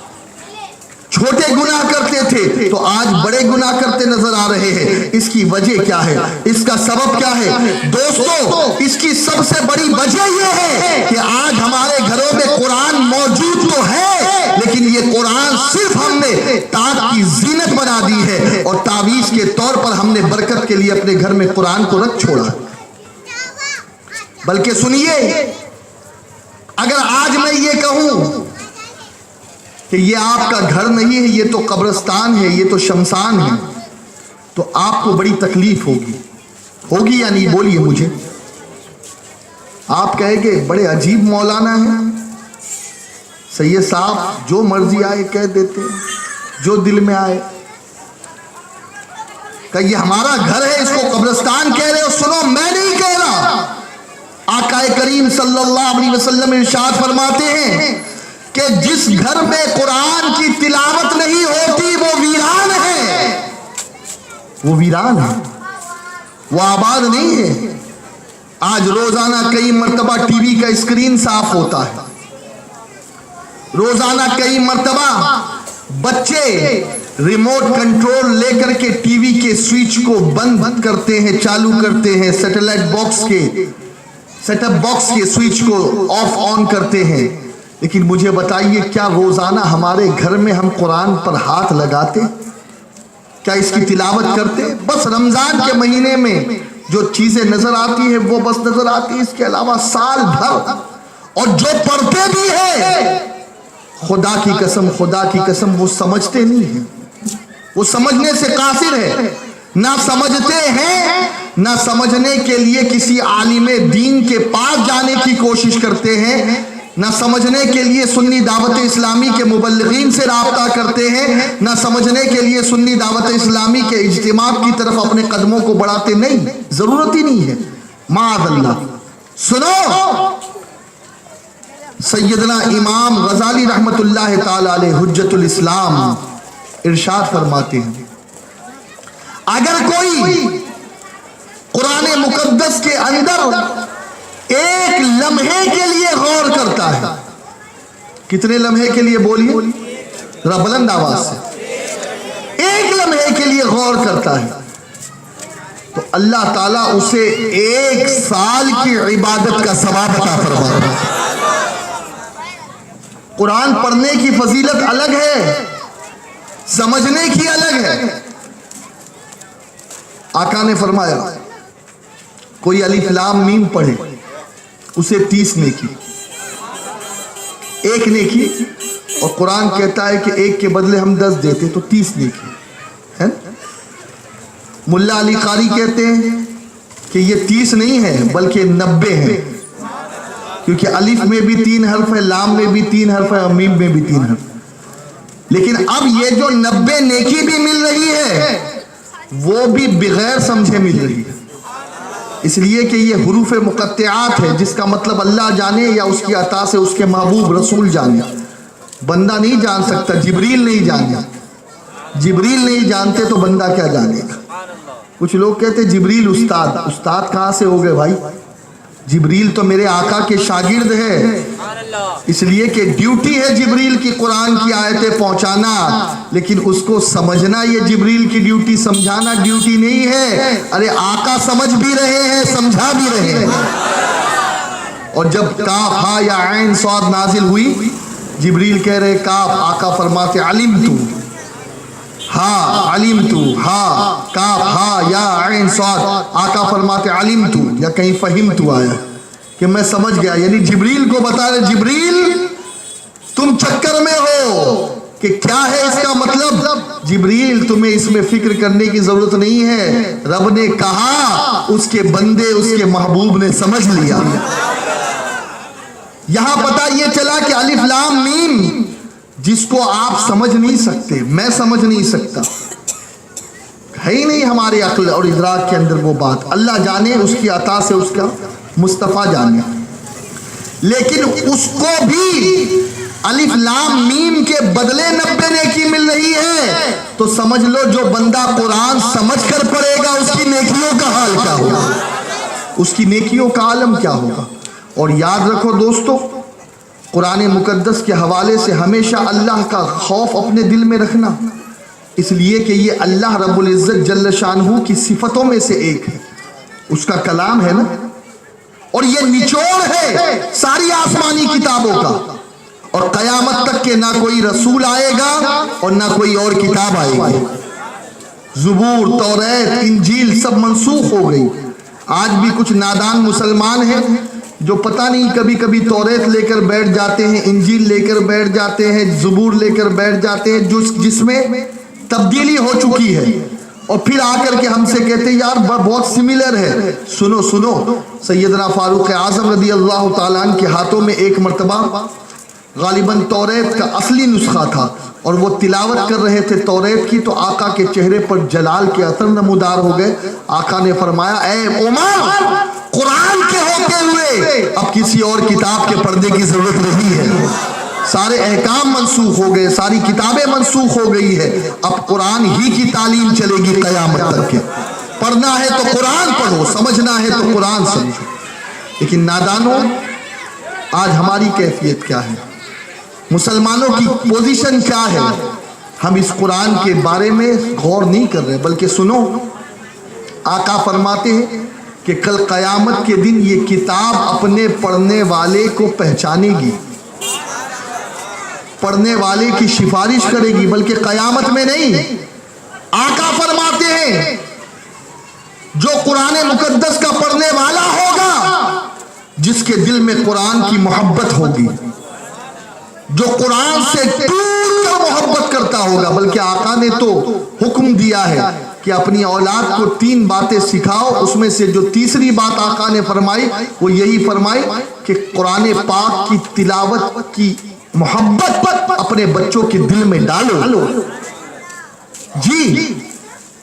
چھوٹے گناہ کرتے تھے تو آج بڑے گناہ کرتے نظر آ رہے ہیں. اس کی وجہ کیا ہے؟ اس کا سبب کیا ہے؟ دوستو, اس کی سب سے بڑی وجہ یہ ہے کہ آج ہمارے گھروں میں قرآن موجود تو ہے, لیکن یہ قرآن صرف ہم نے تاج کی زینت بنا دی ہے اور تعویذ کے طور پر ہم نے برکت کے لیے اپنے گھر میں قرآن کو رکھ چھوڑا. بلکہ سنیے, اگر آج میں یہ کہوں کہ یہ آپ کا گھر نہیں ہے, یہ تو قبرستان ہے, یہ تو شمشان ہے, تو آپ کو بڑی تکلیف ہوگی یا نہیں؟ بولیے مجھے. آپ کہیں گے بڑے عجیب مولانا ہیں, سید صاحب جو مرضی آئے کہہ دیتے, جو دل میں آئے. کہ یہ ہمارا گھر ہے, اس کو قبرستان کہہ رہے ہو؟ سنو, میں نہیں کہہ رہا. آقا کریم صلی اللہ علیہ وسلم ارشاد فرماتے ہیں کہ جس گھر میں قرآن کی تلاوت نہیں ہوتی وہ ویران ہے. وہ ویران ہے, وہ آباد نہیں ہے. آج روزانہ کئی مرتبہ ٹی وی کا اسکرین صاف ہوتا ہے, روزانہ کئی مرتبہ بچے ریموٹ کنٹرول لے کر کے ٹی وی کے سوئچ کو بند کرتے ہیں, چالو کرتے ہیں, سیٹلائٹ باکس کے سیٹ اپ باکس کے سوئچ کو آف آن کرتے ہیں. لیکن مجھے بتائیے, کیا روزانہ ہمارے گھر میں ہم قرآن پر ہاتھ لگاتے؟ کیا اس کی تلاوت کرتے؟ بس رمضان کے مہینے میں جو چیزیں نظر آتی ہیں وہ بس نظر آتی ہے, اس کے علاوہ سال بھر. اور جو پڑھتے بھی ہیں, خدا کی قسم وہ سمجھتے نہیں ہیں, وہ سمجھنے سے قاصر ہے. نہ سمجھتے ہیں, نہ سمجھنے کے لیے کسی عالم دین کے پاس جانے کی کوشش کرتے ہیں, نہ سمجھنے کے لیے سنی دعوت اسلامی کے مبلغین سے رابطہ کرتے ہیں, نہ سمجھنے کے لیے سنی دعوت اسلامی کے اجتماع کی طرف اپنے قدموں کو بڑھاتے. نہیں, ضرورت ہی نہیں ہے. معاذ اللہ. سنو, سیدنا امام غزالی رحمت اللہ تعالی علیہ حجت الاسلام ارشاد فرماتے ہیں, اگر کوئی قرآن مقدس کے اندر ایک لمحے کے لیے غور کرتا ہے, کتنے لمحے کے لیے؟ بولیے ذرا بلند آواز سے. ایک لمحے کے لیے غور کرتا ہے تو اللہ تعالیٰ اسے 1 سال کی عبادت کا ثواب عطا فرماتا ہے. قرآن پڑھنے کی فضیلت الگ ہے, سمجھنے کی الگ ہے. آقا نے فرمایا کوئی الف لام میم پڑھے اسے 30 نیکی, 1 نیکی, اور قرآن کہتا ہے کہ 1 کے بدلے ہم 10 دیتے تو 30 نیکی ہے. ملا علی قاری کہتے ہیں کہ یہ 30 نہیں ہے بلکہ 90 ہے, کیونکہ الف میں بھی 3 حرف ہے, لام میں بھی 3 حرف ہے, اور میم میں بھی 3 حرف. لیکن اب یہ جو 90 نیکی بھی مل رہی ہے وہ بھی بغیر سمجھے مل رہی ہے, اس لیے کہ یہ حروف مقطعات ہے, جس کا مطلب اللہ جانے یا اس کی عطا سے اس کے محبوب رسول جانے. بندہ نہیں جان سکتا, جبریل نہیں جانے. جبریل نہیں جانتے تو بندہ کیا جانے گا؟ کچھ لوگ کہتے جبریل استاد کہاں سے ہو گئے بھائی؟ جبریل تو میرے آقا کے شاگرد ہے, اس لیے کہ ڈیوٹی ہے جبریل کی قرآن کی آیتیں پہنچانا, لیکن اس کو سمجھنا یہ جبریل کی ڈیوٹی, سمجھانا ڈیوٹی نہیں ہے. ارے آقا سمجھ بھی رہے ہیں, سمجھا بھی رہے ہیں. اور جب کاف ہا یا عین صاد نازل ہوئی, جبریل کہہ رہے کاف, آقا فرماتے علمتو, ہا علمتو, ہا کاف ہا یا عین صاد, آقا فرماتے علمتو, یا کہیں فہمتو آیا کہ میں سمجھ گیا. یعنی جبریل کو بتا رہے, جبریل تم چکر میں ہو کہ کیا ہے اس کا مطلب؟ جبریل تمہیں اس میں فکر کرنے کی ضرورت نہیں ہے، رب نے کہا، اس کے بندے اس کے محبوب نے سمجھ لیا۔ یہاں پتہ یہ چلا کہ الف لام میم جس کو آپ سمجھ نہیں سکتے، میں سمجھ نہیں سکتا، ہے ہی نہیں ہمارے عقل اور ادراک کے اندر وہ بات، اللہ جانے، اس کی عطا سے اس کا مصطفیٰ جانے، لیکن اس کو بھی الف لام میم کے بدلے 90 نیکی مل رہی ہے، تو سمجھ لو جو بندہ قرآن سمجھ کر پڑھے گا اس کی نیکیوں کا حال کیا ہوگا، اس کی نیکیوں کا عالم کیا ہوگا۔ اور یاد رکھو دوستو، قرآن مقدس کے حوالے سے ہمیشہ اللہ کا خوف اپنے دل میں رکھنا، اس لیے کہ یہ اللہ رب العزت جل شانہ کی صفتوں میں سے ایک ہے، اس کا کلام ہے نا، اور یہ نچوڑ ہے ساری آسمانی کتابوں کا، اور قیامت تک کہ نہ کوئی رسول آئے گا اور نہ کوئی اور کتاب آئے گی۔ زبور، توریت، انجیل سب منسوخ ہو گئی۔ آج بھی کچھ نادان مسلمان ہیں جو پتہ نہیں کبھی کبھی توریت لے کر بیٹھ جاتے ہیں، انجیل لے کر بیٹھ جاتے ہیں، زبور لے کر بیٹھ جاتے ہیں، جس میں تبدیلی ہو چکی ہے، اور پھر آ کر کے ہم سے کہتے ہیں یار بہت سملر ہے۔ سنو سنو، سیدنا فاروق اعظم رضی اللہ تعالیٰ عنہ کے ہاتھوں میں ایک مرتبہ غالباً توریت کا اصلی نسخہ تھا، اور وہ تلاوت کر رہے تھے توریت کی، تو آقا کے چہرے پر جلال کے اثر نمودار ہو گئے۔ آقا نے فرمایا، اے عمر، قرآن کے ہوتے ہوئے اب کسی اور کتاب کے پردے کی ضرورت نہیں ہے، سارے احکام منسوخ ہو گئے، ساری کتابیں منسوخ ہو گئی ہے، اب قرآن ہی کی تعلیم چلے گی قیامت تک کے۔ پڑھنا ہے تو قرآن پڑھو، سمجھنا ہے تو قرآن سمجھو۔ لیکن نادانوں، آج ہماری کیفیت کیا ہے، مسلمانوں کی پوزیشن کیا ہے؟ ہم اس قرآن کے بارے میں غور نہیں کر رہے، بلکہ سنو، آقا فرماتے ہیں کہ کل قیامت کے دن یہ کتاب اپنے پڑھنے والے کو پہچانے گی، پڑھنے والے کی سفارش کرے گی، بلکہ قیامت میں نہیں۔ آقا فرماتے ہیں جو قرآن مقدس کا پڑھنے والا ہوگا، جس کے دل میں قرآن کی محبت ہوگی، جو قرآن سے ٹوٹ کر محبت کرتا ہوگا، بلکہ آقا نے تو حکم دیا ہے کہ اپنی اولاد کو 3 باتیں سکھاؤ، اس میں سے جو تیسری بات آقا نے فرمائی وہ یہی فرمائی کہ قرآن پاک کی تلاوت کی محبت اپنے بچوں کے دل میں ڈالو۔ جی،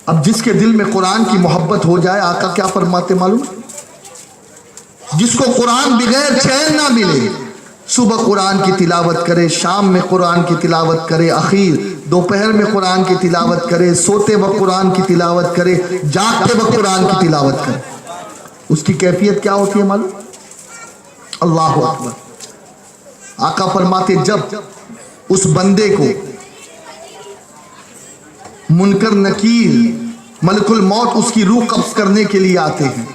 اب جس کے دل میں قرآن کی محبت ہو جائے، آقا کیا فرماتے معلوم؟ جس کو قرآن بغیر چین نہ ملے، صبح قرآن کی تلاوت کرے، شام میں قرآن کی تلاوت کرے، اخیر دوپہر میں قرآن کی تلاوت کرے، سوتے وقت قرآن کی تلاوت کرے، جاگتے وقت قرآن کی تلاوت کرے، اس کی کیفیت کیا ہوتی ہے معلوم؟ اللہ اکبر۔ آقا فرماتے جب اس بندے کو منکر نکیر ملک الموت اس کی روح قبض کرنے کے لیے آتے ہیں،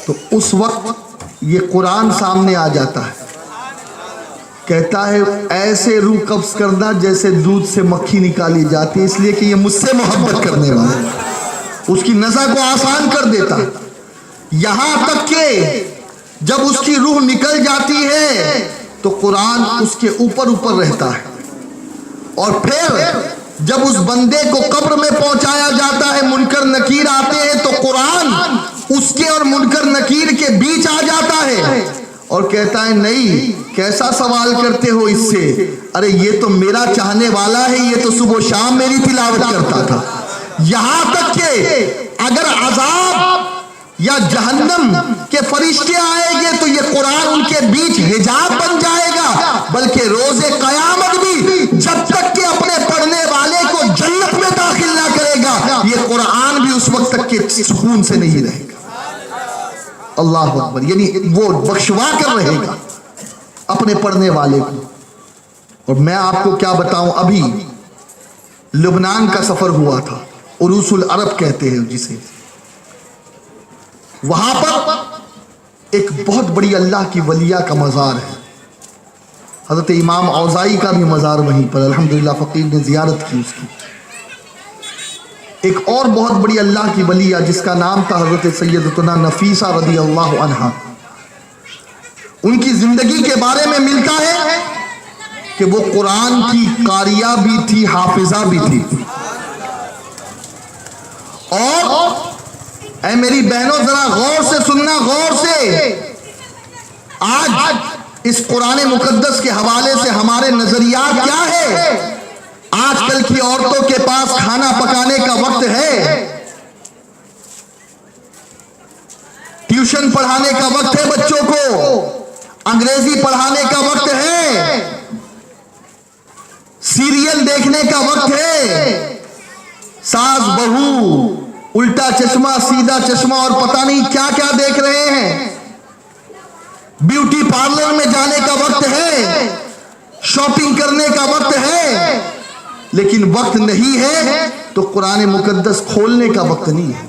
تو اس وقت یہ قرآن سامنے آ جاتا ہے، کہتا ہے ایسے روح قبض کرنا جیسے دودھ سے مکھی نکالی جاتی ہے، اس لیے کہ یہ مجھ سے محبت کرنے والا ہے، اس کی نزع کو آسان کر دیتا ہے۔ یہاں تک کہ جب اس کی روح نکل جاتی ہے تو قرآن اس کے اوپر رہتا ہے، اور پھر جب اس بندے کو قبر میں پہنچایا جاتا ہے، منکر نکیر آتے ہیں تو قرآن اس کے اور منکر نکیر کے بیچ آ جاتا ہے اور کہتا ہے نہیں، کیسا سوال کرتے ہو اس سے، ارے یہ تو میرا چاہنے والا ہے، یہ تو صبح و شام میری تلاوت کرتا تھا۔ یہاں تک کہ اگر عذاب یا جہنم کے فرشتے آئیں گے تو یہ قرآن ان کے بیچ حجاب بن جائے گا، بلکہ روز قیامت بھی جب تک کہ اپنے پڑھنے والے کو جنت میں داخل نہ کرے گا، یہ قرآن بھی اس وقت تک کے سکون سے نہیں رہے گا۔ اللہ اکبر، یعنی وہ بخشوا کر رہے گا اپنے پڑھنے والے کو۔ اور میں آپ کو کیا بتاؤں، ابھی لبنان کا سفر ہوا تھا، عروس العرب کہتے ہیں جسے، وہاں پر ایک بہت بڑی اللہ کی ولیہ کا مزار ہے، حضرت امام اوزائی کا بھی مزار وہیں پر، الحمدللہ فقیر نے زیارت کی اس کی۔ ایک اور بہت بڑی اللہ کی ولیہ جس کا نام تھا حضرت سیدتنا نفیسہ رضی اللہ عنہا، ان کی زندگی کے بارے میں ملتا ہے کہ وہ قرآن کی قاریہ بھی تھی، حافظہ بھی تھی. اور اے میری بہنوں ذرا غور سے سننا، غور سے. آج اس قرآن مقدس کے حوالے سے ہمارے نظریات کیا ہے؟ آج کل کی عورتوں کے پاس کھانا پکانے کا وقت ہے، ٹیوشن پڑھانے کا وقت ہے، بچوں کو انگریزی پڑھانے کا وقت ہے، سیریل دیکھنے کا وقت ہے، ساس بہو الٹا چشمہ سیدھا چشمہ اور پتہ نہیں کیا کیا دیکھ رہے ہیں، بیوٹی پارلر میں جانے کا وقت ہے، شاپنگ کرنے کا وقت ہے، لیکن وقت نہیں ہے تو قرآن مقدس کھولنے کا وقت نہیں ہے،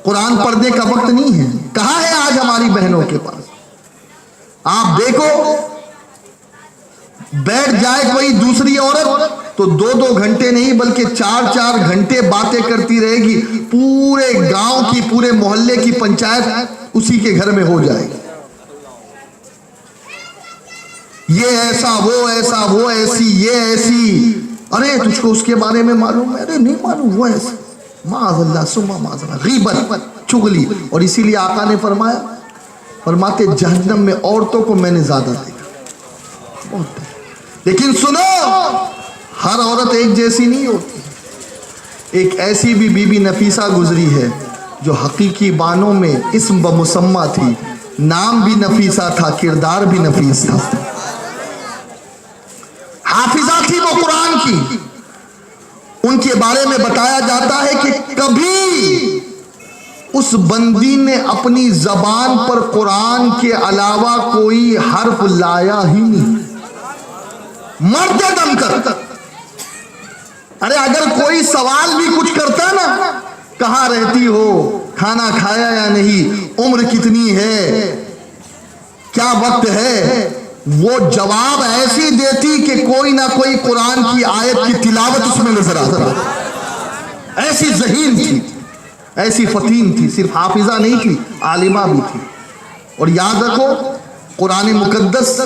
قرآن پڑھنے کا وقت نہیں ہے. کہاں ہے آج ہماری بہنوں کے پاس؟ آپ دیکھو بیٹھ جائے کوئی دوسری عورت تو 2 گھنٹے نہیں بلکہ 4 گھنٹے باتیں کرتی رہے گی، پورے گاؤں کی پورے محلے کی پنچایت اسی کے گھر میں ہو جائے گی. یہ ایسا وہ ایسا، وہ ایسی یہ ایسی، ارے تجھ کو اس کے بارے میں معلوم ہے؟ ارے نہیں معلوم، وہ ایسا. معاذ اللہ ثم معاذ اللہ، غیبت، چغلی. اور اسی لیے آقا نے فرماتے جہنم میں عورتوں کو میں نے زیادہ دیکھا. لیکن سنو، ہر عورت ایک جیسی نہیں ہوتی. ایک ایسی بھی بی بی نفیسہ گزری ہے جو حقیقی بانوں میں اسم بمسمہ تھی، نام بھی نفیسہ تھا، کردار بھی نفیس تھا، حافظہ تھی وہ قرآن کی. ان کے بارے میں بتایا جاتا ہے کہ کبھی اس بندی نے اپنی زبان پر قرآن کے علاوہ کوئی حرف لایا ہی نہیں، مرتے دم کر. ارے اگر کوئی سوال بھی کچھ کرتا نا، کہاں رہتی ہو، کھانا کھایا یا نہیں، عمر کتنی ہے، کیا وقت ہے، وہ جواب ایسی دیتی کہ کوئی نہ کوئی قرآن کی آیت کی تلاوت اس میں نظر آتا. ایسی ذہین تھی، ایسی فتین تھی، صرف حافظہ نہیں تھی، عالمہ بھی تھی. اور یاد رکھو قرآن مقدس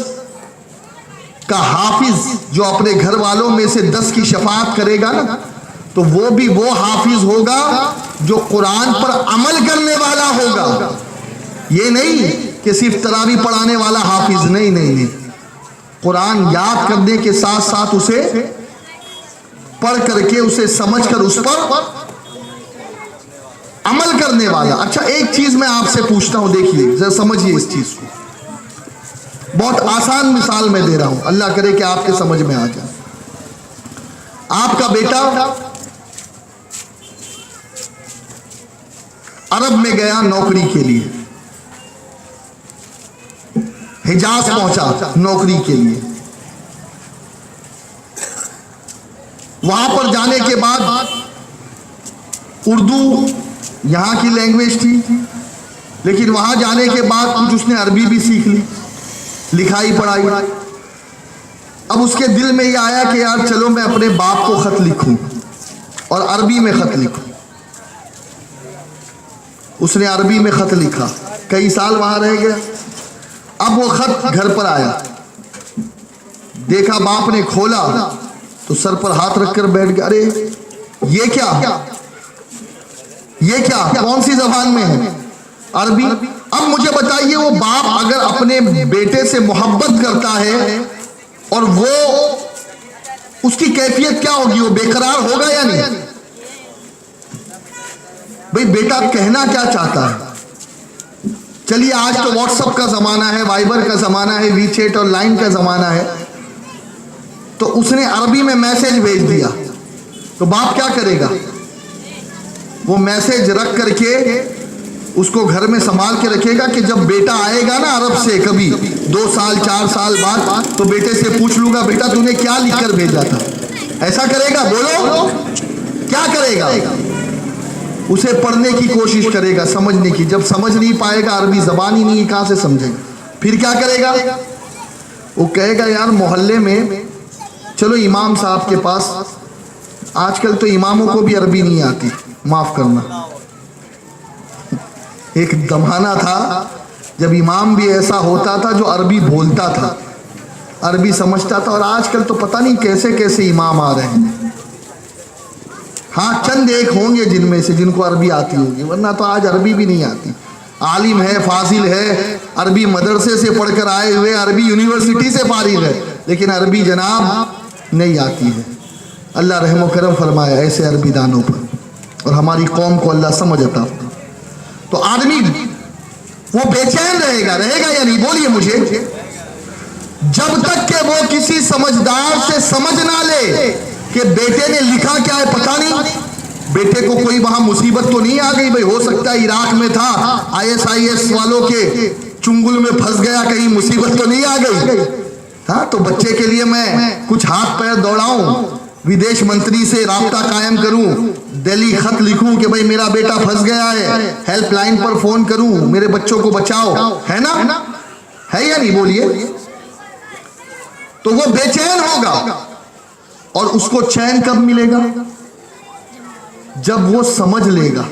کا حافظ جو اپنے گھر والوں میں سے 10 کی شفاعت کرے گا نا، تو وہ بھی وہ حافظ ہوگا جو قرآن پر عمل کرنے والا ہوگا. یہ نہیں کہ صرف تراویح پڑھانے والا حافظ، نہیں. قرآن یاد کرنے کے ساتھ ساتھ اسے پڑھ کر کے اسے سمجھ کر اس پر عمل کرنے والا. اچھا ایک چیز میں آپ سے پوچھتا ہوں، دیکھیے ذرا سمجھیے اس چیز کو. بہت آسان مثال میں دے رہا ہوں، اللہ کرے کہ آپ کے سمجھ میں آ جائے. آپ کا بیٹا عرب میں گیا نوکری کے لیے، حجاز پہنچا نوکری کے لیے. وہاں پر جانے کے بعد اردو یہاں کی لینگویج تھی، لیکن وہاں جانے کے بعد کچھ اس نے عربی بھی سیکھ لی، لکھائی پڑھائی. اب اس کے دل میں یہ آیا کہ یار چلو میں اپنے باپ کو خط لکھوں اور عربی میں خط لکھوں. اس نے عربی میں خط لکھا، کئی سال وہاں رہ گیا. اب وہ خط گھر پر آیا، دیکھا باپ نے کھولا تو سر پر ہاتھ رکھ کر بیٹھ گیا. ارے یہ کیا کون سی زبان میں ہے؟ عربی. اب مجھے بتائیے وہ باپ اگر اپنے بیٹے سے محبت کرتا ہے اور وہ اس کی کیفیت کیا ہوگی؟ وہ بے قرار ہوگا یا نہیں؟ بھئی بیٹا کہنا کیا چاہتا ہے؟ چلیے آج تو واٹس ایپ کا زمانہ ہے، وائبر کا زمانہ ہے، وی چیٹ اور لائن کا زمانہ ہے، تو اس نے عربی میں میسج بھیج دیا تو باپ کیا کرے گا؟ وہ میسج رکھ کر کے اس کو گھر میں سنبھال کے رکھے گا کہ جب بیٹا آئے گا نا عرب سے کبھی 2 سال 4 سال بعد تو بیٹے سے پوچھ لوں گا بیٹا تو نے کیا لکھ کر بھیجا تھا. ایسا کرے گا؟ بولو کیا کرے گا؟ اسے پڑھنے کی کوشش کرے گا، سمجھنے کی. جب سمجھ نہیں پائے گا، عربی زبان ہی نہیں، کہاں سے سمجھے گا؟ پھر کیا کرے گا؟ وہ کہے گا یار محلے میں چلو امام صاحب کے پاس. آج کل تو اماموں کو بھی عربی نہیں آتی، معاف کرنا. ایک زمانہ تھا جب امام بھی ایسا ہوتا تھا جو عربی بولتا تھا. عربی سمجھتا تھا، اور آج کل تو پتہ نہیں کیسے کیسے امام آ رہے ہیں. ہاں چند ایک ہوں گے جن میں سے جن کو عربی آتی ہوگی، ورنہ تو آج عربی بھی نہیں آتی. عالم ہے، فاضل ہے، عربی مدرسے سے پڑھ کر آئے ہوئے، عربی یونیورسٹی سے فارغ ہے، لیکن عربی جناب نہیں آتی ہے. اللہ رحم و کرم فرمایا ایسے عربی دانوں پر، اور ہماری قوم کو اللہ سمجھ عطا. تو آدمی وہ بے چین رہے گا یا نہیں؟ بولیے مجھے. جب تک کہ وہ کسی سمجھدار سے سمجھ نہ لے کہ بیٹے نے لکھا کیا ہے. پتہ نہیں بیٹے کو کوئی وہاں مصیبت تو نہیں آ گئی؟ بھائی ہو سکتا ہے عراق میں تھا، IS والوں کے چنگل میں پھنس گیا، کہیں مصیبت تو نہیں آ گئی؟ ہاں تو بچے کے لیے میں کچھ ہاتھ پیر دوڑاؤں، ودیش منتری سے رابطہ قائم کروں، دہلی خط لکھوں کہ بھائی میرا بیٹا پھنس گیا ہے، ہیلپ لائن پر فون کروں، میرے بچوں کو بچاؤ، ہے نا؟ ہے یا نہیں؟ بولیے. تو وہ بے چین ہوگا. اور اس کو چین کب ملے گا؟ جب وہ سمجھ لے گا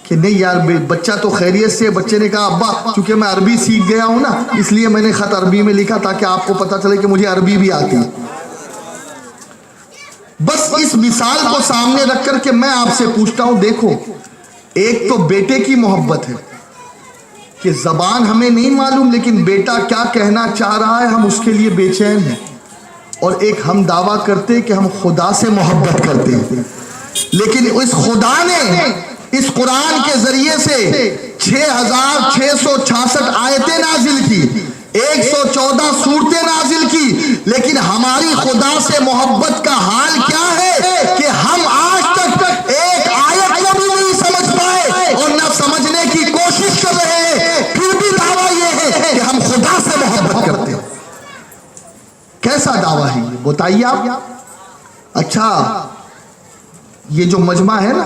کہ نہیں یار بچہ تو خیریت سے. بچے نے کہا ابا چونکہ میں عربی سیکھ گیا ہوں نا، اس لیے میں نے خط عربی میں لکھا تاکہ آپ کو پتا چلے کہ مجھے عربی بھی آتی ہے. بس اس مثال کو سامنے رکھ کر کہ میں آپ سے پوچھتا ہوں، دیکھو ایک تو بیٹے کی محبت ہے کہ زبان ہمیں نہیں معلوم لیکن بیٹا کیا کہنا چاہ رہا ہے ہم اس کے لیے بے چین ہیں. اور ایک ہم دعویٰ کرتے کہ ہم خدا سے محبت کرتے ہیں، لیکن اس خدا نے اس قرآن کے ذریعے سے 6666 آیتیں نازل کی، 114 سورتیں نازل کی، لیکن ہماری خدا سے محبت کا حال کیا ہے کہ ہم آج تک ایک آیت کو بھی نہیں سمجھ پائے اور نہ سمجھنے کی کوشش کر رہے ہیں، پھر بھی دعویٰ یہ ہے کہ ہم خدا سے محبت کرتے ہیں. کیسا دعویٰ ہے یہ بتائیے آپ. اچھا یہ جو مجمع ہے نا،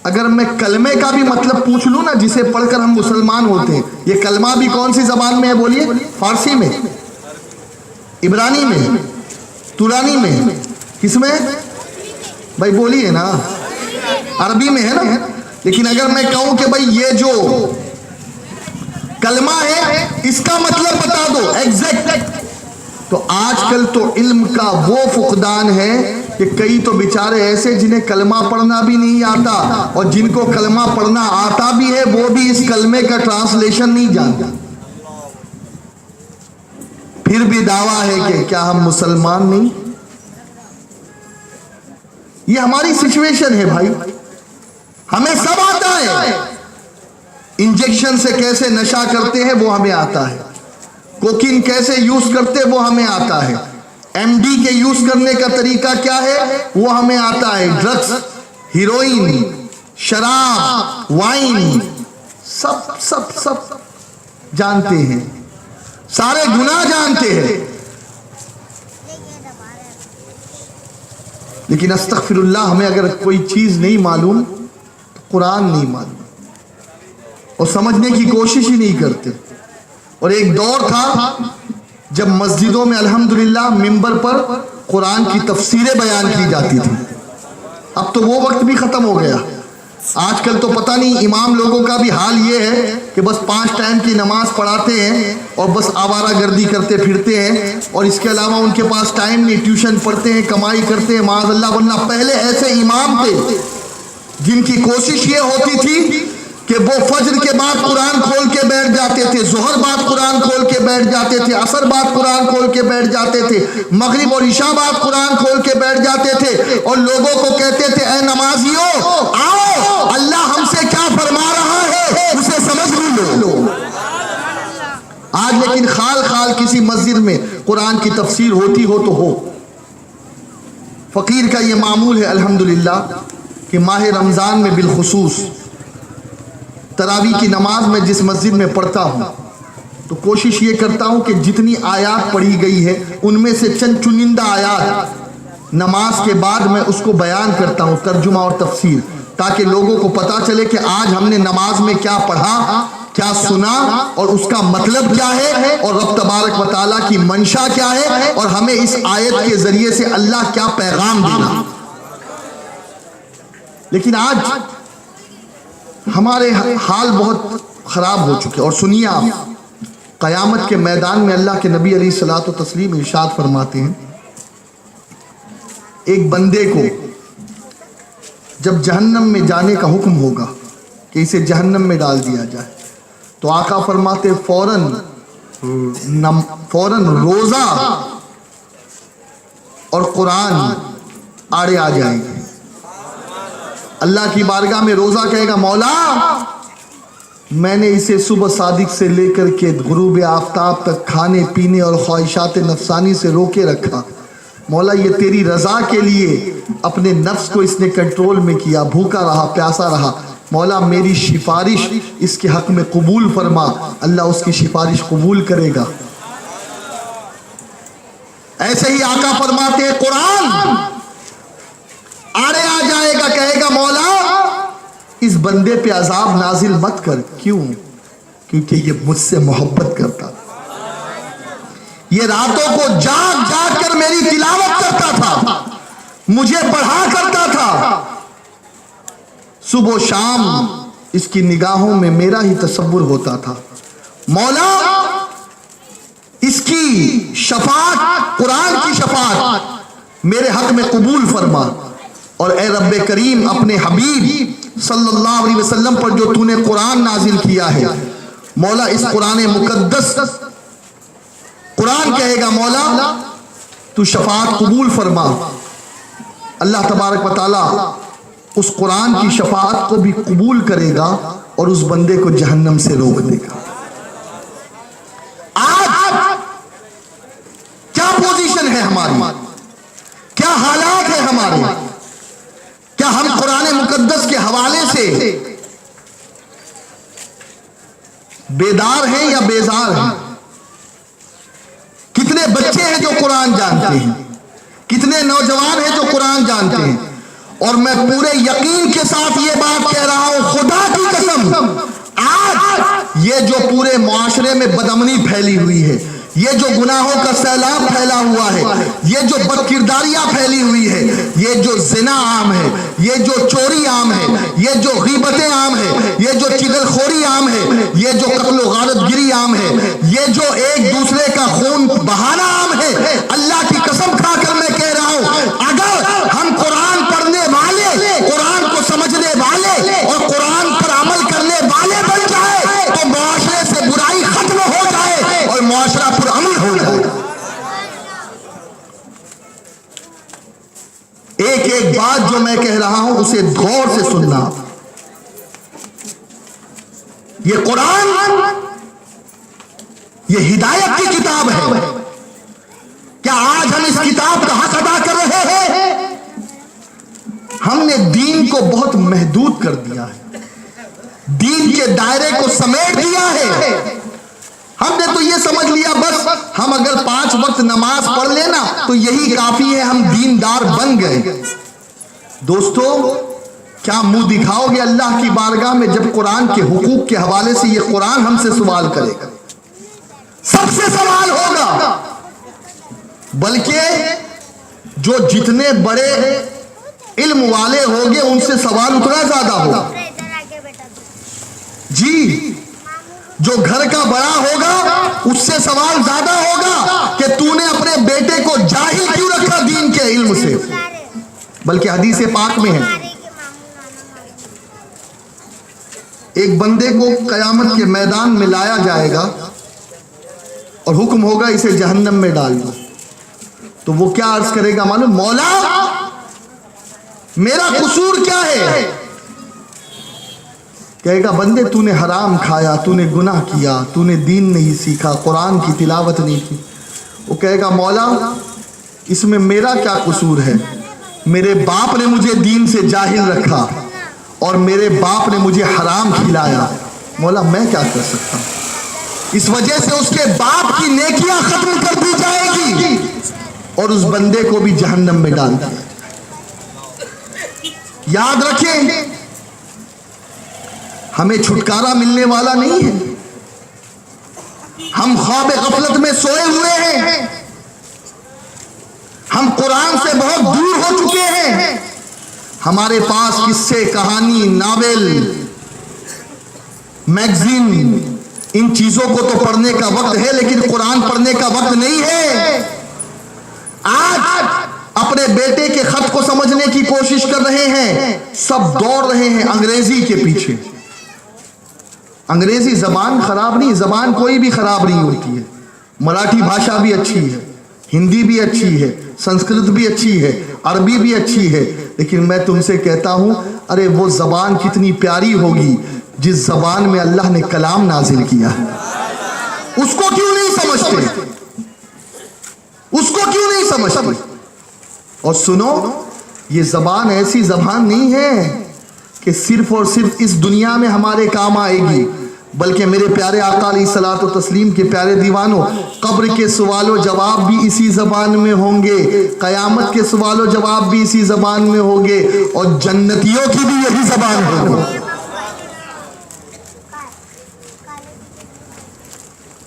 اگر میں کلمے کا بھی مطلب پوچھ لوں نا جسے پڑھ کر ہم مسلمان ہوتے ہیں، یہ کلمہ بھی کون سی زبان میں ہے؟ بولیے. فارسی میں، عبرانی میں، تورانی میں، کس میں؟ بھائی بولیے نا. عربی میں ہے نا. لیکن اگر میں کہوں کہ بھائی یہ جو کلمہ ہے اس کا مطلب بتا دو ایگزیکٹ، تو آج کل تو علم کا وہ فقدان ہے کہ کئی تو بیچارے ایسے جنہیں کلمہ پڑھنا بھی نہیں آتا، اور جن کو کلمہ پڑھنا آتا بھی ہے وہ بھی اس کلمے کا ٹرانسلیشن نہیں جانتا. پھر بھی دعویٰ ہے کہ کیا ہم مسلمان نہیں؟ یہ ہماری سچویشن ہے بھائی. ہمیں سب آتا ہے. انجیکشن سے کیسے نشہ کرتے ہیں وہ ہمیں آتا ہے، کوکین کیسے یوز کرتے وہ ہمیں آتا ہے، MD کے یوز کرنے کا طریقہ کیا ہے وہ ہمیں آتا ہے، ڈرگز، ہیروئن، شراب، وائن، سب سب سب جانتے ہیں، سارے گناہ جانتے ہیں. لیکن استغفر اللہ ہمیں اگر کوئی چیز نہیں معلوم تو قرآن نہیں معلوم، اور سمجھنے کی کوشش ہی نہیں کرتے. اور ایک دور تھا جب مسجدوں میں الحمدللہ ممبر پر قرآن کی تفسیریں بیان کی جاتی تھی. اب تو وہ وقت بھی ختم ہو گیا. آج کل تو پتہ نہیں امام لوگوں کا بھی حال یہ ہے کہ بس 5 ٹائم کی نماز پڑھاتے ہیں اور بس آوارہ گردی کرتے پھرتے ہیں، اور اس کے علاوہ ان کے پاس ٹائم نہیں، ٹیوشن پڑھتے ہیں، کمائی کرتے ہیں معاذ اللہ. ورنہ پہلے ایسے امام تھے جن کی کوشش یہ ہوتی تھی کہ وہ فجر کے بعد قرآن کھول کے بیٹھ جاتے تھے، ظہر بعد قرآن کھول کے بیٹھ جاتے تھے، عصر بعد قرآن کھول کے بیٹھ جاتے تھے، مغرب اور عشاء بعد قرآن کھول کے بیٹھ جاتے تھے، اور لوگوں کو کہتے تھے اے نمازیوں آؤ اللہ ہم سے کیا فرما رہا ہے اسے سمجھ لو. آج لیکن خال کسی مسجد میں قرآن کی تفسیر ہوتی ہو تو ہو. فقیر کا یہ معمول ہے الحمدللہ کہ ماہ رمضان میں بالخصوص تراویح کی نماز میں جس مسجد میں پڑھتا ہوں تو کوشش یہ کرتا ہوں کہ جتنی آیات پڑھی گئی ہے ان میں سے چند چنندہ آیات نماز کے بعد میں اس کو بیان کرتا ہوں، ترجمہ اور تفسیر، تاکہ لوگوں کو پتا چلے کہ آج ہم نے نماز میں کیا پڑھا، کیا سنا، اور اس کا مطلب کیا ہے، اور رب تبارک و تعالیٰ کی منشا کیا ہے، اور ہمیں اس آیت کے ذریعے سے اللہ کیا پیغام دینا. لیکن آج ہمارے حال بہت خراب ہو چکے. اور سنیے آپ، قیامت کے میدان میں اللہ کے نبی علیہ الصلوۃ والتسلیم ارشاد فرماتے ہیں ایک بندے کو جب جہنم میں جانے کا حکم ہوگا کہ اسے جہنم میں ڈال دیا جائے تو آقا فرماتے فوراً روزہ اور قرآن آڑے آ جائیں گے. اللہ کی بارگاہ میں روزہ کہے گا مولا میں نے اسے صبح صادق سے لے کر کے غروب آفتاب تک کھانے پینے اور خواہشات نفسانی سے روکے رکھا. مولا یہ تیری رضا کے لیے اپنے نفس کو اس نے کنٹرول میں کیا, بھوکا رہا پیاسا رہا. مولا میری سفارش اس کے حق میں قبول فرما. اللہ اس کی سفارش قبول کرے گا. ایسے ہی آقا فرماتے ہیں قرآن آڑے آ جائے گا, کہے گا مولا اس بندے پہ عذاب نازل مت کر. کیوں؟ کیونکہ یہ مجھ سے محبت کرتا, یہ راتوں کو جاگ جاگ کر میری تلاوت کرتا تھا, مجھے پڑھا کرتا تھا. صبح و شام اس کی نگاہوں میں میرا ہی تصور ہوتا تھا. مولا اس کی شفاعت, قرآن کی شفاعت میرے حق میں قبول فرما. اور اے رب کریم اپنے حبیب صلی اللہ علیہ وسلم پر جو تو نے قرآن نازل کیا ہے مولا اس قرآن مقدس, قرآن کہے گا مولا تو شفاعت قبول فرما. اللہ تبارک و تعالی اس قرآن کی شفاعت کو بھی قبول کرے گا اور اس بندے کو جہنم سے روک دے گا. آج کیا پوزیشن ہے ہماری, کیا حالات ہے ہمارے؟ کیا ہم قرآن مقدس کے حوالے سے بیدار ہیں یا بیزار ہیں؟ کتنے بچے ہیں جو قرآن جانتے ہیں, کتنے نوجوان ہیں جو قرآن جانتے ہیں؟ اور میں پورے یقین کے ساتھ یہ بات کہہ رہا ہوں خدا کی قسم, آج یہ جو پورے معاشرے میں بدامنی پھیلی ہوئی ہے, یہ جو گناہوں کا سیلاب پھیلا ہوا ہے, یہ جو بدکرداریاں پھیلی ہوئی ہے, یہ جو زنا عام ہے, یہ جو چوری عام ہے, یہ جو غیبتیں عام ہے, یہ جو چغل خوری عام ہے, یہ جو قتل و غارت گری عام ہے, یہ جو ایک دوسرے کا خون بہانا عام ہے, اللہ کی قسم کھا کر میں کہہ رہا ہوں اگر ہم قرآن پڑھنے والے, قرآن کو سمجھنے والے اور قرآن پر عمل کرنے والے بن جائے تو معاشرے سے برائی ختم ہو جائے اور معاشرہ پر عمل ہو جائے. ایک ایک بات جو میں کہہ رہا ہوں اسے غور سے سننا. یہ قرآن یہ ہدایت کی کتاب ہے. کیا آج ہم اس کتاب کا حق ادا کر رہے ہیں؟ ہم نے دین کو بہت محدود کر دیا ہے, دین کے دائرے کو سمیٹ دیا ہے. ہم نے تو یہ سمجھ لیا بس ہم اگر 5 وقت نماز پڑھ لینا تو یہی کافی ہے, ہم دیندار بن گئے. دوستو کیا منہ دکھاؤ گے اللہ کی بارگاہ میں جب قرآن کے حقوق کے حوالے سے یہ قرآن ہم سے سوال کرے گا؟ سب سے سوال ہوگا, بلکہ جو جتنے بڑے علم والے ہوگے ان سے سوال اتنا زیادہ ہوگا. جی جو گھر کا بڑا ہوگا اس سے سوال زیادہ ہوگا کہ تو نے اپنے بیٹے کو جاہل کیوں رکھا دین کے علم سے. بلکہ حدیث پاک میں ہے ایک بندے کو قیامت کے میدان میں لایا جائے گا اور حکم ہوگا اسے جہنم میں ڈال دو. تو وہ کیا عرض کرے گا معلوم؟ مولا میرا قصور کیا ہے؟ کہے گا بندے تو نے حرام کھایا, تو نے گناہ کیا, تو نے دین نہیں سیکھا, قرآن کی تلاوت نہیں کی. وہ کہے گا مولا اس میں میرا کیا قصور ہے؟ میرے باپ نے مجھے دین سے جاہل رکھا اور میرے باپ نے مجھے حرام کھلایا, مولا میں کیا کر سکتا ہوں؟ اس وجہ سے اس کے باپ کی نیکیاں ختم کر دی جائے گی اور اس بندے کو بھی جہنم میں ڈال دیا جائے. یاد رکھیں ہمیں چھٹکارا ملنے والا نہیں ہے. ہم خواب غفلت میں سوئے ہوئے ہیں, ہم قرآن سے بہت دور ہو چکے ہیں. ہمارے پاس قصے, کہانی, ناول, میگزین, ان چیزوں کو تو پڑھنے کا وقت ہے لیکن قرآن پڑھنے کا وقت نہیں ہے. آج اپنے بیٹے کے خط کو سمجھنے کی کوشش کر رہے ہیں, سب دوڑ رہے ہیں انگریزی کے پیچھے. انگریزی زبان خراب نہیں, زبان کوئی بھی خراب نہیں ہوتی ہے. مراٹھی بھاشا بھی اچھی ہے, ہندی بھی اچھی ہے, سنسکرت بھی اچھی ہے, عربی بھی اچھی ہے, لیکن میں تم سے کہتا ہوں ارے وہ زبان کتنی پیاری ہوگی جس زبان میں اللہ نے کلام نازل کیا. اس کو کیوں نہیں سمجھتے, اس کو کیوں نہیں سمجھتے؟ اور سنو, یہ زبان ایسی زبان نہیں ہے کہ صرف اور صرف اس دنیا میں ہمارے کام آئے گی, بلکہ میرے پیارے آقا علیہ الصلوۃ والتسلیم کے پیارے دیوانوں, قبر کے سوال و جواب بھی اسی زبان میں ہوں گے, قیامت کے سوال و جواب بھی اسی زبان میں ہوں گے, اور جنتیوں کی بھی یہی زبان ہوگی.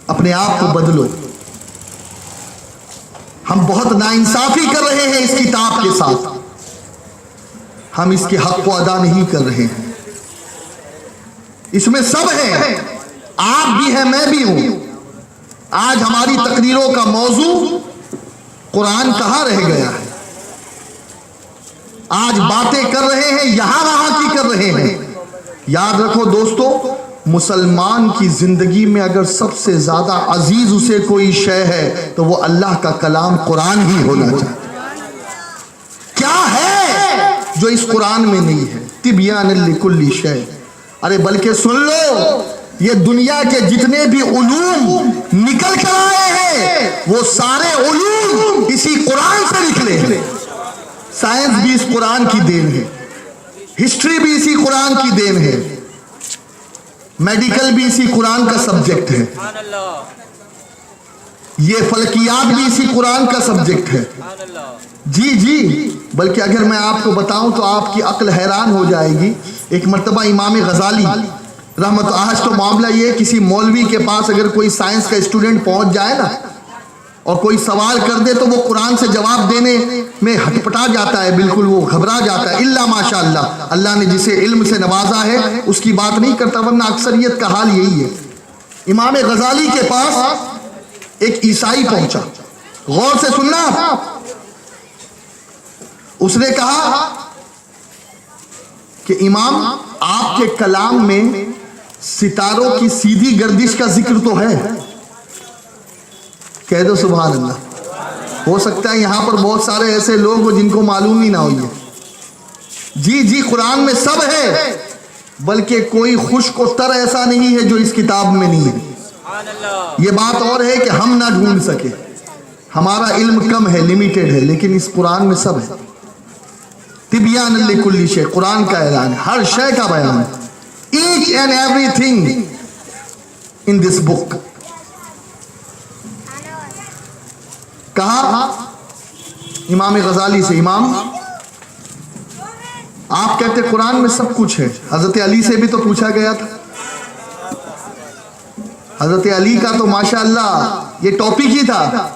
اپنے آپ کو بدلو. ہم بہت ناانصافی کر رہے ہیں اس کتاب کے ساتھ, ہم اس کے حق کو ادا نہیں کر رہے ہیں. اس میں سب ہے, آپ بھی ہیں, میں بھی ہوں. آج ہماری تقریروں کا موضوع قرآن کہاں رہ گیا ہے. آج باتیں کر رہے ہیں یہاں وہاں کی کر رہے ہیں. یاد رکھو دوستو, مسلمان کی زندگی میں اگر سب سے زیادہ عزیز اسے کوئی شے ہے تو وہ اللہ کا کلام قرآن ہی ہونا چاہیے. کیا ہے جو اس قرآن میں نہیں ہے؟ تبیان لکل شے. ارے بلکہ سن لو, یہ دنیا کے جتنے بھی علوم نکل کر آئے ہیں وہ سارے علوم اسی قرآن سے نکلے ہیں. سائنس بھی اس قرآن کی دین ہے, ہسٹری بھی اسی قرآن کی دین ہے, میڈیکل بھی اسی قرآن کا سبجیکٹ ہے, یہ فلکیات بھی اسی قرآن کا سبجیکٹ ہے. جی جی, بلکہ اگر میں آپ کو بتاؤں تو آپ کی عقل حیران ہو جائے گی. ایک مرتبہ امام غزالی رحمت, آج تو معاملہ یہ کسی مولوی کے پاس اگر کوئی سائنس کا اسٹوڈنٹ پہنچ جائے نا اور کوئی سوال کر دے تو وہ قرآن سے جواب دینے میں ہٹپٹا جاتا ہے, بالکل وہ گھبرا جاتا ہے. الا ماشاء اللہ, اللہ نے جسے علم سے نوازا ہے اس کی بات نہیں کرتا, ورنہ اکثریت کا حال یہی ہے. امام غزالی کے پاس ایک عیسائی پہنچا, غور سے سننا. اس نے کہا کہ امام, آپ کے کلام میں ستاروں کی سیدھی گردش کا ذکر تو ہے. کہہ دو سبحان اللہ. ہو سکتا ہے یہاں پر بہت سارے ایسے لوگ ہو جن کو معلوم ہی نہ ہو یہ. جی جی, قرآن میں سب ہے, بلکہ کوئی خشک و تر ایسا نہیں ہے جو اس کتاب میں نہیں ہے. یہ بات اور ہے کہ ہم نہ ڈھونڈ سکے, ہمارا علم کم ہے, لمیٹڈ ہے, لیکن اس قرآن میں سب ہے. تبیان لکل شے, قرآن کا اعلان ہے, ہر شے کا بیان ہے. Each and everything in this book. کہا امام غزالی سے, امام آپ کہتے قرآن میں سب کچھ ہے. حضرت علی سے بھی تو پوچھا گیا تھا. حضرت علی کا تو ماشاءاللہ یہ ٹاپک ہی تھا,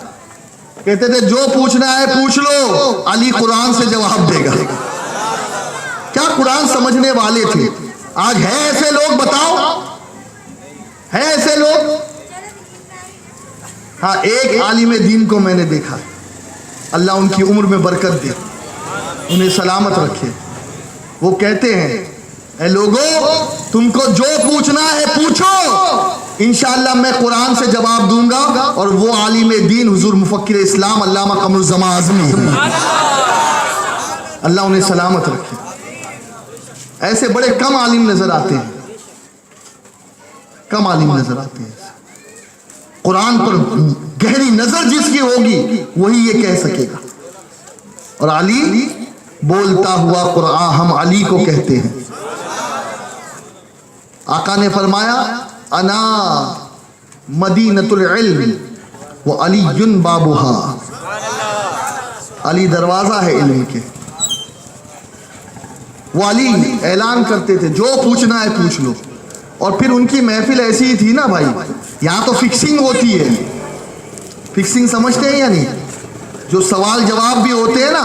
کہتے تھے جو پوچھنا ہے پوچھ لو, علی قرآن سے جواب دے گا. کیا قرآن سمجھنے والے تھے. آج ہے ایسے لوگ, بتاؤ ہے ایسے لوگ؟ ہاں, ایک عالم دین کو میں نے دیکھا, اللہ ان کی عمر میں برکت دے, انہیں سلامت رکھے. وہ کہتے ہیں اے لوگوں, تم کو جو پوچھنا ہے پوچھو, انشاءاللہ میں قرآن سے جواب دوں گا. اور وہ عالم دین حضور مفکر اسلام علامہ قمر الزمان اعظمی, اللہ انہیں سلامت رکھے. ایسے بڑے کم عالم نظر آتے ہیں, کم عالم نظر آتے ہیں. قرآن پر گہری نظر جس کی ہوگی وہی یہ کہہ سکے گا. اور علی بولتا ہوا قرآن, ہم علی کو کہتے ہیں. آقا نے فرمایا انا مدینۃ العلم وعلی بابها, علی دروازہ ہے علم کے. وہ علی اعلان کرتے تھے جو پوچھنا ہے پوچھ لو. اور پھر ان کی محفل ایسی ہی تھی نا بھائی, یہاں تو فکسنگ ہوتی ہے. فکسنگ سمجھتے ہیں یا نہیں؟ جو سوال جواب بھی ہوتے ہیں نا,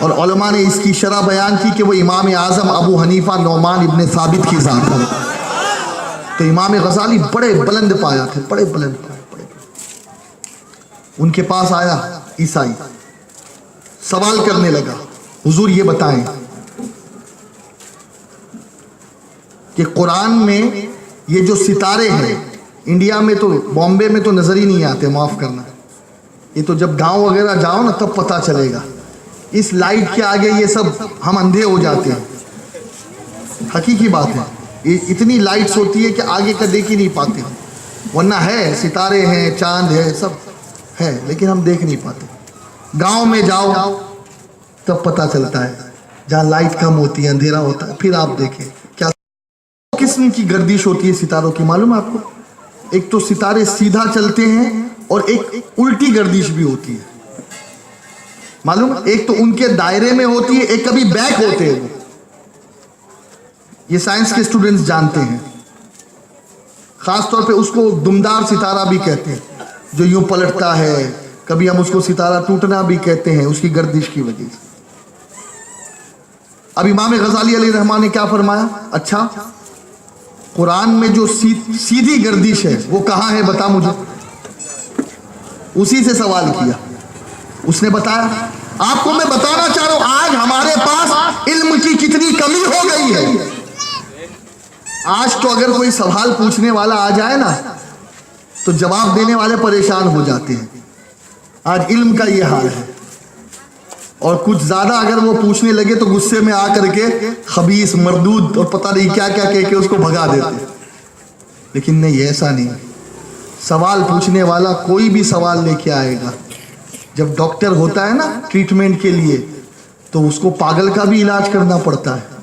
اور علماء نے اس کی شرح بیان کی کہ وہ امام اعظم ابو حنیفہ نعمان ابن ثابت کی ذات ہے. تو امام غزالی بڑے بلند پایا تھے, بڑے بلند پایا, بڑے. ان کے پاس آیا عیسائی, سوال کرنے لگا, حضور یہ بتائیں کہ قرآن میں یہ جو ستارے ہیں, انڈیا میں تو بامبے میں تو نظر ہی نہیں آتے, معاف کرنا, یہ تو جب گاؤں وغیرہ جاؤ نا تب پتہ چلے گا. اس لائٹ کے آگے یہ سب ہم اندھے ہو جاتے ہیں, حقیقی بات ہے. اتنی لائٹس ہوتی ہے کہ آگے کا دیکھ ہی نہیں پاتے, ورنہ ہے ستارے ہیں, چاند ہے, سب ہے, لیکن ہم دیکھ نہیں پاتے. گاؤں میں جاؤ تب پتہ چلتا ہے, جہاں لائٹ کم ہوتی ہے, اندھیرا ہوتا ہے, پھر آپ دیکھیں کیا قسم کی گردش ہوتی ہے ستاروں کی. معلوم ہے آپ کو, ایک تو ستارے سیدھا چلتے ہیں اور ایک الٹی گردش بھی ہوتی ہے. معلوم, ایک تو ان کے دائرے میں ہوتی ہے, ایک کبھی بیک ہوتے ہیں. یہ سائنس کے اسٹوڈنٹس جانتے ہیں. خاص طور پہ اس کو دمدار ستارہ بھی کہتے ہیں, جو یوں پلٹتا ہے. کبھی ہم اس کو ستارہ ٹوٹنا بھی کہتے ہیں, اس کی گردش کی وجہ سے. اب امام غزالی علیہ الرحمٰن نے کیا فرمایا, اچھا قرآن میں جو سیدھی گردش ہے وہ کہاں ہے, بتا مجھے. اسی سے سوال کیا, اس نے بتایا. آپ کو میں بتانا چاہ رہا ہوں آج ہمارے پاس علم کی کتنی کمی ہو گئی ہے. آج تو اگر کوئی سوال پوچھنے والا آ جائے نا تو جواب دینے والے پریشان ہو جاتے ہیں. آج علم کا یہ حال ہے. اور کچھ زیادہ اگر وہ پوچھنے لگے تو غصے میں آ کر کے خبیث, مردود اور پتہ نہیں کیا کیا کہہ کے اس کو بھگا دیتے. لیکن نہیں, ایسا نہیں. سوال پوچھنے والا کوئی بھی سوال لے کے آئے گا. جب ڈاکٹر ہوتا ہے نا ٹریٹمنٹ کے لیے, تو اس کو پاگل کا بھی علاج کرنا پڑتا ہے.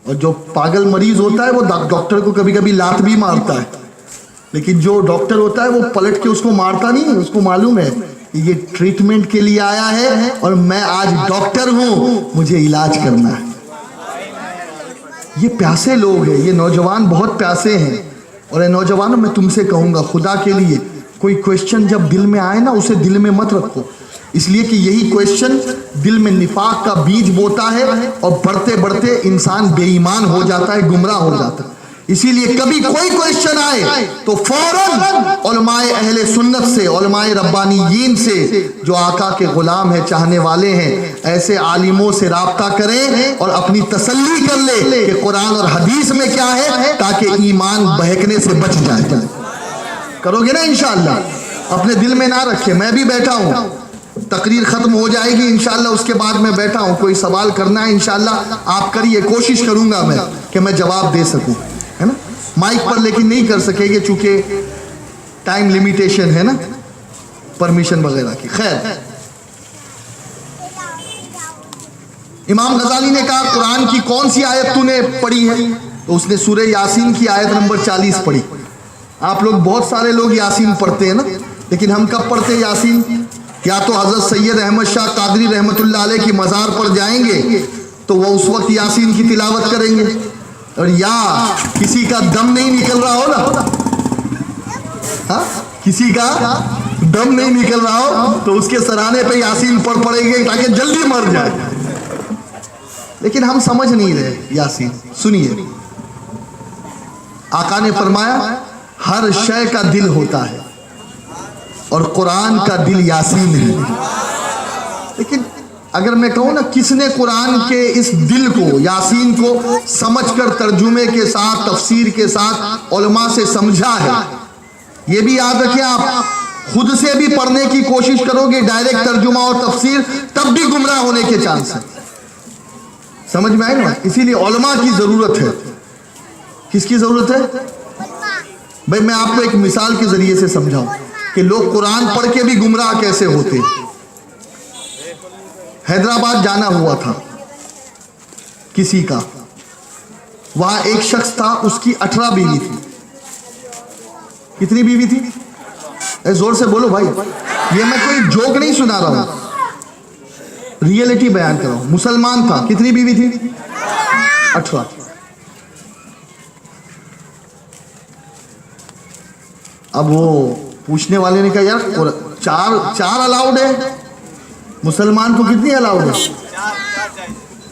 اور جو پاگل مریض ہوتا ہے وہ ڈاکٹر کو کبھی کبھی لات بھی مارتا ہے. لیکن جو ڈاکٹر ہوتا ہے وہ پلٹ کے اس کو مارتا نہیں. اس کو معلوم ہے یہ ٹریٹمنٹ کے لیے آیا ہے اور میں آج ڈاکٹر ہوں, مجھے علاج کرنا ہے. یہ پیاسے لوگ ہیں, یہ نوجوان بہت پیاسے ہیں. اور اے نوجوانوں, میں تم سے کہوں گا خدا کے لیے, کوئی کویشچن جب دل میں آئے نا اسے دل میں مت رکھو. اس لیے کہ یہی کویشچن دل میں نفاق کا بیج بوتا ہے اور بڑھتے بڑھتے انسان بے ایمان ہو جاتا ہے, گمراہ ہو جاتا ہے. اسی لیے کبھی کوئی کویشچن آئے تو فوراً علماء اہل سنت سے, علماء ربانیین سے, جو آقا کے غلام ہیں, چاہنے والے ہیں, ایسے عالموں سے رابطہ کریں اور اپنی تسلی کر لے کہ قرآن اور حدیث میں کیا ہے, تاکہ ایمان بہکنے سے بچ جائے. کرو گے نا انشاءاللہ, اپنے دل میں نہ رکھے. میں بھی بیٹھا ہوں, تقریر ختم ہو جائے گی انشاءاللہ, اس کے بعد میں بیٹھا ہوں. کوئی سوال کرنا ہے انشاءاللہ آپ کریے, کوشش کروں گا میں کہ میں جواب دے سکوں, ہے نا. مائک پر لیکن نہیں کر سکے گے چونکہ ٹائم لیمیٹیشن ہے نا, پرمیشن وغیرہ کی. خیر, امام غزالی نے کہا قرآن کی کون سی آیت تو نے پڑھی ہے, تو اس نے سورہ یاسین کی آیت نمبر 40 پڑھی. آپ لوگ بہت سارے لوگ یاسین پڑھتے ہیں نا, لیکن ہم کب پڑھتے ہیں یاسین؟ یا تو حضرت سید احمد شاہ قادری رحمۃ اللہ علیہ کی مزار پر جائیں گے تو وہ اس وقت یاسین کی تلاوت کریں گے, اور یا کسی کا دم نہیں نکل رہا ہو نا, کسی کا دم نہیں نکل رہا ہو تو اس کے سرانے پہ یاسین پڑھیں گے تاکہ جلدی مر جائے. لیکن ہم سمجھ نہیں رہے یاسین. سنیے, آقا نے فرمایا ہر شے کا دل ہوتا ہے اور قرآن کا دل یاسین ہے. لیکن اگر میں کہوں نا کس نے قرآن کے اس دل کو, یاسین کو سمجھ کر ترجمے کے ساتھ, تفسیر کے ساتھ علماء سے سمجھا ہے, یہ بھی یاد رکھیں. آپ خود سے بھی پڑھنے کی کوشش کرو گے ڈائریکٹ ترجمہ اور تفسیر, تب بھی گمراہ ہونے کے چانس ہیں. سمجھ میں آئے نا. اسی لیے علماء کی ضرورت ہے. کس کی ضرورت ہے بھائی؟ میں آپ کو ایک مثال کے ذریعے سے سمجھاؤں کہ لوگ قرآن پڑھ کے بھی گمراہ کیسے ہوتے. حیدرآباد جانا ہوا تھا کسی کا, وہاں ایک شخص تھا, اس کی 18 بیوی تھی. کتنی بیوی تھی؟ زور سے بولو بھائی, یہ میں کوئی جوک نہیں سنا رہا ہوں, ریئلٹی بیان کر رہا ہوں. مسلمان تھا, کتنی بیوی تھی؟ 18. اب وہ پوچھنے والے نے کہا یار چار الاؤڈ ہے, مسلمان کو کتنی الاؤڈ ہے؟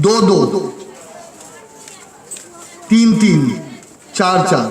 2-2, 3-3, 4-4।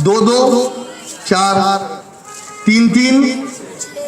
2-2, 4, 3-3,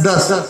10,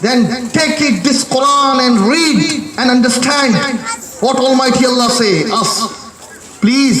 then take it this Quran and read and understand what Almighty Allah say us. Please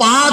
5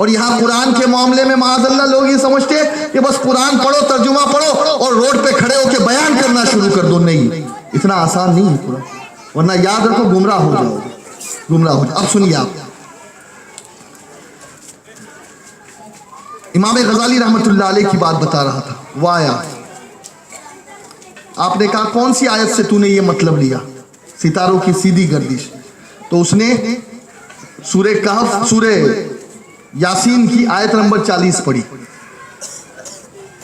اور یہاں قرآن کے معاملے میں معاذ اللہ لوگ یہ سمجھتے ہیں کہ بس قرآن پڑھو، ترجمہ پڑھو اور روڈ پہ کھڑے ہو کے بیان کرنا شروع کر دو. نہیں، اتنا آسان نہیں ہے قرآن، ورنہ یاد رکھو گمراہ ہو جاؤ، گمراہ ہو جاؤ. اب سنیے، آپ امام غزالی رحمت اللہ علیہ کی بات بتا رہا تھا. وہ آیا، آپ نے کہا کون سی آیت سے تو نے یہ مطلب لیا ستاروں کی سیدھی گردش؟ تو اس نے سورہ کہف، سورہ یاسین کی آیت نمبر 40 پڑھی،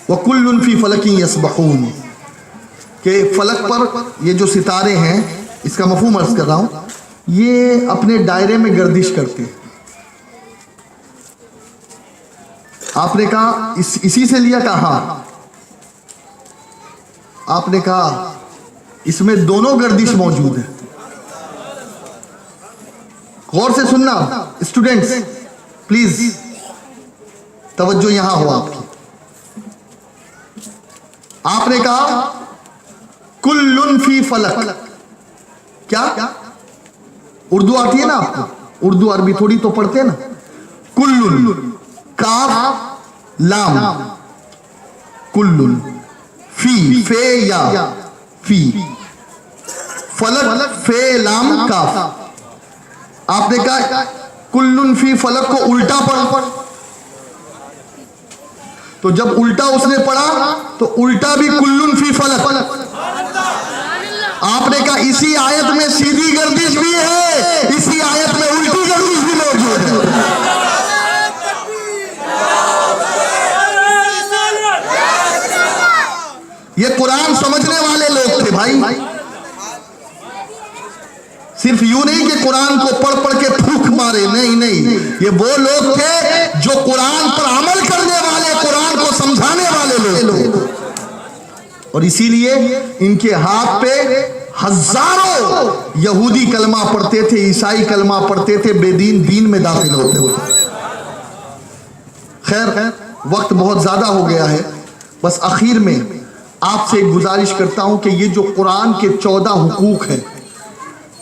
وَكُلٌّ فِي فَلَكٍ يَسْبَحُونَ، کہ فلک پر یہ جو ستارے ہیں، اس کا مفہوم عرض کر رہا ہوں، یہ اپنے دائرے میں گردش کرتے ہیں. آپ نے کہا اسی سے لیا؟ کہا ہاں. آپ نے کہا اس میں دونوں گردش موجود ہے. غور سے سننا اسٹوڈنٹس، پلیز توجہ یہاں ہو آپ کی. آپ نے کہا کلن فی فلک، کیا اردو آتی ہے نا آپ کو؟ اردو عربی تھوڑی تو پڑھتے ہیں نا. کلن، کاف لام، کلن، فی، فے یا فی، فلک فے لام کاف. آپ نے کہا کلن فی فلک کو الٹا پڑھ، تو جب الٹا اس نے پڑھا تو الٹا بھی کلن فی فلک. آپ نے کہا اسی آیت میں سیدھی گردش بھی ہے، اسی آیت میں الٹی گردش بھی موجود ہے. یہ قرآن سمجھنے والے لوگ تھے بھائی. صرف یوں نہیں کہ قرآن کو پڑھ پڑھ کے پھونک مارے، نہیں، یہ وہ لوگ تھے جو قرآن پر عمل کرنے والے، قرآن کو سمجھانے والے لوگ. اور اسی لیے ان کے ہاتھ پہ ہزاروں یہودی کلمہ پڑھتے تھے، عیسائی کلمہ پڑھتے تھے، بے دین دین میں داخل ہوتے ہوتے. خیر، وقت بہت زیادہ ہو گیا ہے. بس اخیر میں آپ سے ایک گزارش کرتا ہوں کہ یہ جو قرآن کے 14 حقوق ہیں،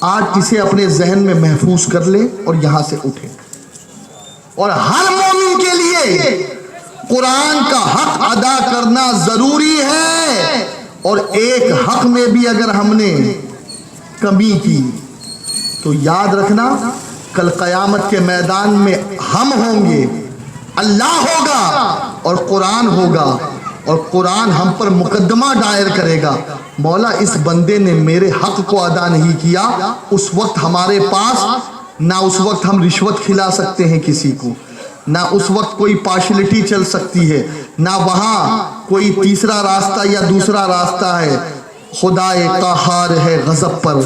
آج اسے اپنے ذہن میں محفوظ کر لیں اور یہاں سے اٹھیں. اور ہر مومن کے لیے قرآن کا حق ادا کرنا ضروری ہے. اور ایک حق میں بھی اگر ہم نے کمی کی تو یاد رکھنا، کل قیامت کے میدان میں ہم ہوں گے، اللہ ہوگا اور قرآن ہوگا، اور قرآن ہم پر مقدمہ دائر کرے گا. مولا اس بندے نے میرے حق کو ادا نہیں کیا. اس وقت ہمارے پاس نہ اس وقت ہم رشوت کھلا سکتے ہیں کسی کو، نہ اس وقت کوئی پارشلٹی چل سکتی ہے، نہ وہاں کوئی تیسرا راستہ یا دوسرا راستہ ہے. خدائے قہار ہے غضب پر،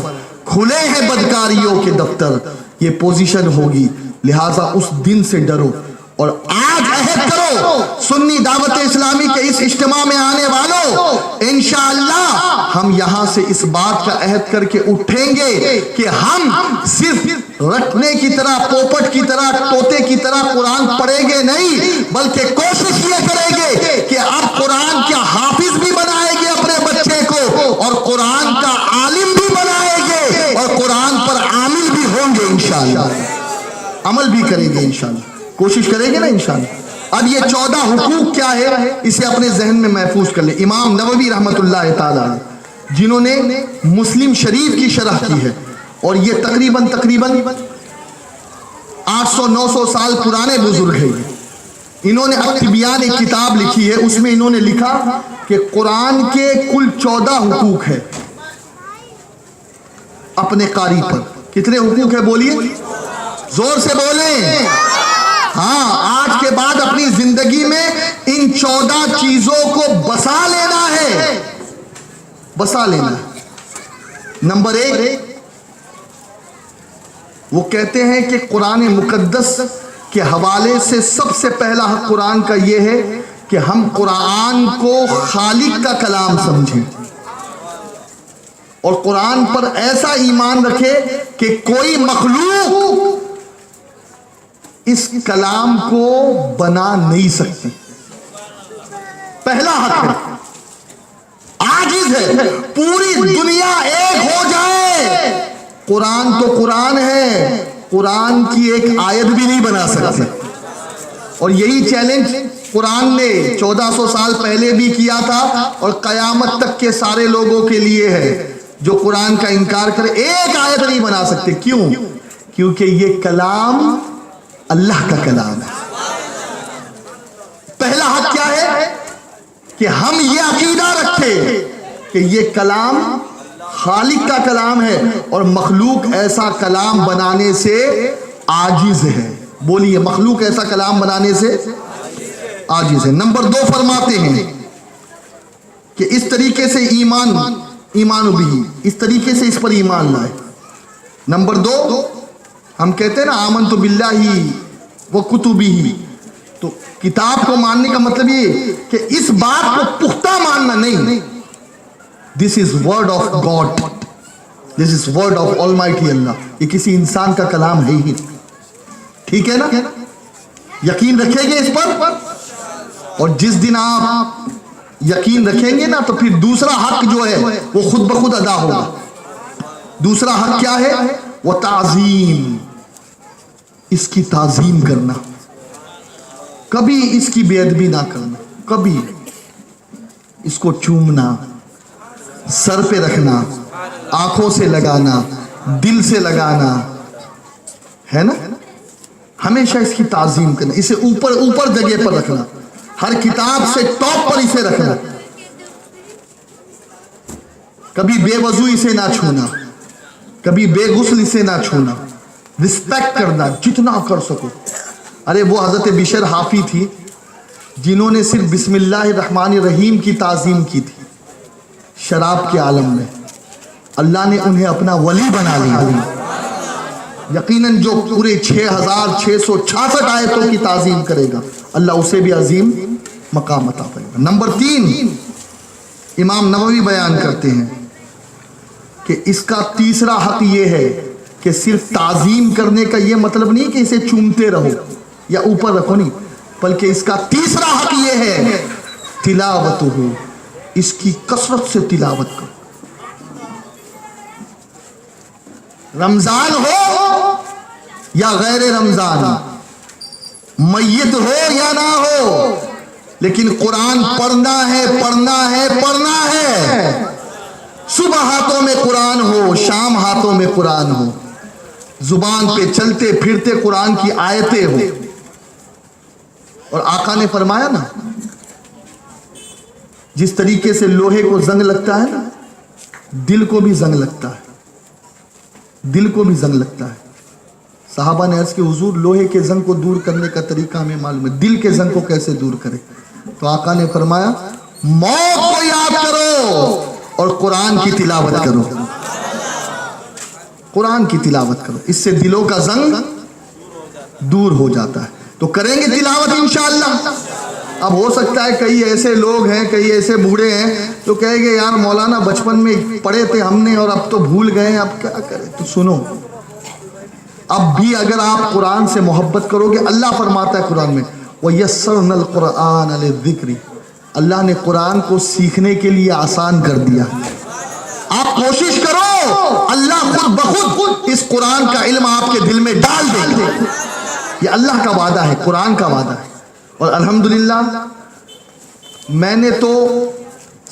کھلے ہیں بدکاریوں کے دفتر. یہ پوزیشن ہوگی، لہٰذا اس دن سے ڈرو. اور آج عہد کرو سنی دعوت اسلامی کے اس اجتماع میں آنے والوں، انشاءاللہ ہم یہاں سے اس بات کا عہد کر کے اٹھیں گے کہ ہم صرف رٹنے کی طرح، پوپٹ کی طرح، طوطے کی طرح قرآن پڑھیں گے نہیں، بلکہ کوشش یہ کریں گے کہ اب قرآن کا حافظ بھی بنائیں گے اپنے بچے کو، اور قرآن کا عالم بھی بنائیں گے، اور قرآن پر عامل بھی ہوں گے انشاءاللہ، عمل بھی کریں گے انشاءاللہ. کوشش کریں گے نا انشاءاللہ. اب یہ 14 حقوق کیا ہے، اسے اپنے ذہن میں محفوظ کر لیں. امام نووی رحمت اللہ تعالی جنہوں نے مسلم شریف کی شرح کی ہے، اور یہ تقریباً 800-900 سال پرانے بزرگ ہیں. انہوں نے التبیان ایک کتاب لکھی ہے، اس میں انہوں نے لکھا کہ قرآن کے کل 14 حقوق ہے اپنے قاری پر. کتنے حقوق ہے بولیے، زور سے بولیں. ہاں، آج کے بعد اپنی زندگی میں ان 14 چیزوں کو بسا لینا ہے، بسا لینا. نمبر 1، وہ کہتے ہیں کہ قرآن مقدس کے حوالے سے سب سے پہلا حق قرآن کا یہ ہے کہ ہم قرآن کو خالق کا کلام سمجھیں، اور قرآن پر ایسا ایمان رکھے کہ کوئی مخلوق اس کلام کو بنا نہیں سکتی. پہلا حق ہے. عاجز ہے پوری دنیا ایک ہو جائے، قرآن تو قرآن ہے، قرآن کی ایک آیت بھی نہیں بنا سکتے. اور یہی چیلنج قرآن نے 1400 سال پہلے بھی کیا تھا اور قیامت تک کے سارے لوگوں کے لیے ہے. جو قرآن کا انکار کرے ایک آیت نہیں بنا سکتے. کیوں؟ کیونکہ یہ کلام اللہ کا کلام ہے. پہلا حق کیا ہے کہ ہم یہ عقیدہ رکھتے کہ یہ کلام خالق کا کلام ہے اور مخلوق ایسا کلام بنانے سے عاجز ہے. بولیے، مخلوق ایسا کلام بنانے سے عاجز ہے. نمبر 2 فرماتے ہیں کہ اس طریقے سے ایمان بھی، اس طریقے سے اس پر ایمان لائے. نمبر 2 ہم کہتے ہیں نا آمنت باللہ و کتبہ، تو کتاب کو ماننے کا مطلب یہ کہ اس بات کو پختہ ماننا نہیں. This is word of God, this is word of almighty اللہ. یہ کسی انسان کا کلام ہے ہی. ٹھیک ہے نا؟ یقین رکھیں گے اس پر، اور جس دن آپ یقین رکھیں گے نا تو پھر دوسرا حق جو ہے وہ خود بخود ادا ہوگا. دوسرا حق کیا ہے؟ وہ تعظیم، اس کی تعظیم کرنا، کبھی اس کی بے ادبی نہ کرنا، کبھی اس کو چومنا، سر پہ رکھنا، آنکھوں سے لگانا، دل سے لگانا، ہے نا؟ ہمیشہ اس کی تعظیم کرنا، اسے اوپر جگہ پر رکھنا، ہر کتاب سے ٹاپ پر اسے رکھنا، کبھی بے وضو اسے نہ چھونا، کبھی بے غسل اسے نہ چھونا، رسپیکٹ کرنا جتنا کر سکو. ارے وہ حضرت بشر حافی تھی جنہوں نے صرف بسم اللہ الرحمن الرحیم کی تعظیم کی تھی. شراب کے عالم میں اللہ نے انہیں اپنا ولی بنا لیا. یقیناً جو پورے 6666 آیتوں کی تعظیم کرے گا اللہ اسے بھی عظیم مقام عطا کرے گا. نمبر 3 امام نووی بیان کرتے ہیں کہ اس کا تیسرا حق یہ ہے کہ صرف تعظیم کرنے کا یہ مطلب نہیں کہ اسے چومتے رہو یا اوپر رکھو، نہیں، بلکہ اس کا تیسرا حق یہ ہے تلاوت ہو، اس کی کثرت سے تلاوت کرو. رمضان ہو یا غیر رمضان، میت ہو یا نہ ہو، لیکن قرآن پڑھنا ہے، پڑھنا ہے، پڑھنا ہے. صبح ہاتھوں میں قرآن ہو، شام ہاتھوں میں قرآن ہو، زبان پہ چلتے پھرتے قرآن کی آیتیں ہو. اور آقا نے فرمایا نا، جس طریقے سے لوہے کو زنگ لگتا ہے نا، دل کو بھی زنگ لگتا ہے، دل کو بھی زنگ لگتا ہے. صحابہ نے عرض کہ حضور لوہے کے زنگ کو دور کرنے کا طریقہ ہمیں معلوم ہے، دل کے زنگ کو کیسے دور کرے؟ تو آقا نے فرمایا موت کو یاد کرو اور قرآن کی تلاوت کرو، قرآن کی تلاوت کرو، اس سے دلوں کا زنگ دور ہو جاتا ہے. تو کریں گے تلاوت انشاءاللہ. اب ہو سکتا ہے کئی ایسے لوگ ہیں، کئی ایسے بوڑھے ہیں جو کہیں گے یار مولانا بچپن میں پڑھے تھے ہم نے اور اب تو بھول گئے ہیں، اب کیا کریں؟ تو سنو، اب بھی اگر آپ قرآن سے محبت کرو گے، اللہ فرماتا ہے قرآن میں وَيَسَّرْنَا الْقُرْآنَ لِلذِّكْرِ، اللہ نے قرآن کو سیکھنے کے لیے آسان کر دیا. آپ کوشش کرو، اللہ خود بخود اس قرآن کا علم آپ کے دل میں ڈال دے گا. یہ اللہ کا وعدہ ہے، قرآن کا وعدہ ہے. اور الحمدللہ میں نے تو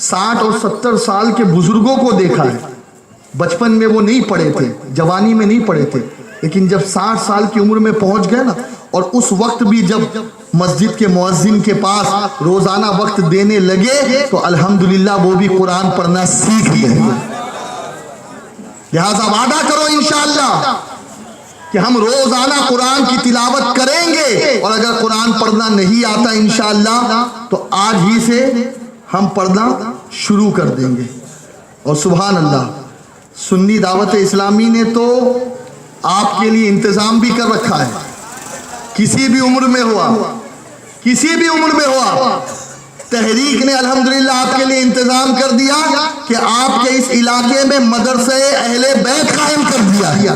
60 اور 70 سال کے بزرگوں کو دیکھا ہے. بچپن میں وہ نہیں پڑھے تھے، جوانی میں نہیں پڑھے تھے، لیکن جب 60 سال کی عمر میں پہنچ گئے نا، اور اس وقت بھی جب مسجد کے مؤذن کے پاس روزانہ وقت دینے لگے تو الحمدللہ وہ بھی قرآن پڑھنا سیکھ گئے. لہذا وعدہ کرو انشاءاللہ کہ ہم روزانہ قرآن کی تلاوت کریں گے، اور اگر قرآن پڑھنا نہیں آتا انشاءاللہ تو آج ہی سے ہم پڑھنا شروع کر دیں گے. اور سبحان اللہ، سنی دعوت اسلامی نے تو آپ کے لیے انتظام بھی کر رکھا ہے. کسی بھی عمر میں ہوا، کسی بھی عمر میں ہوا، تحریک نے الحمدللہ آپ کے لیے انتظام کر دیا کہ آپ کے اس علاقے میں مدرسے اہل بیت قائم کر دیا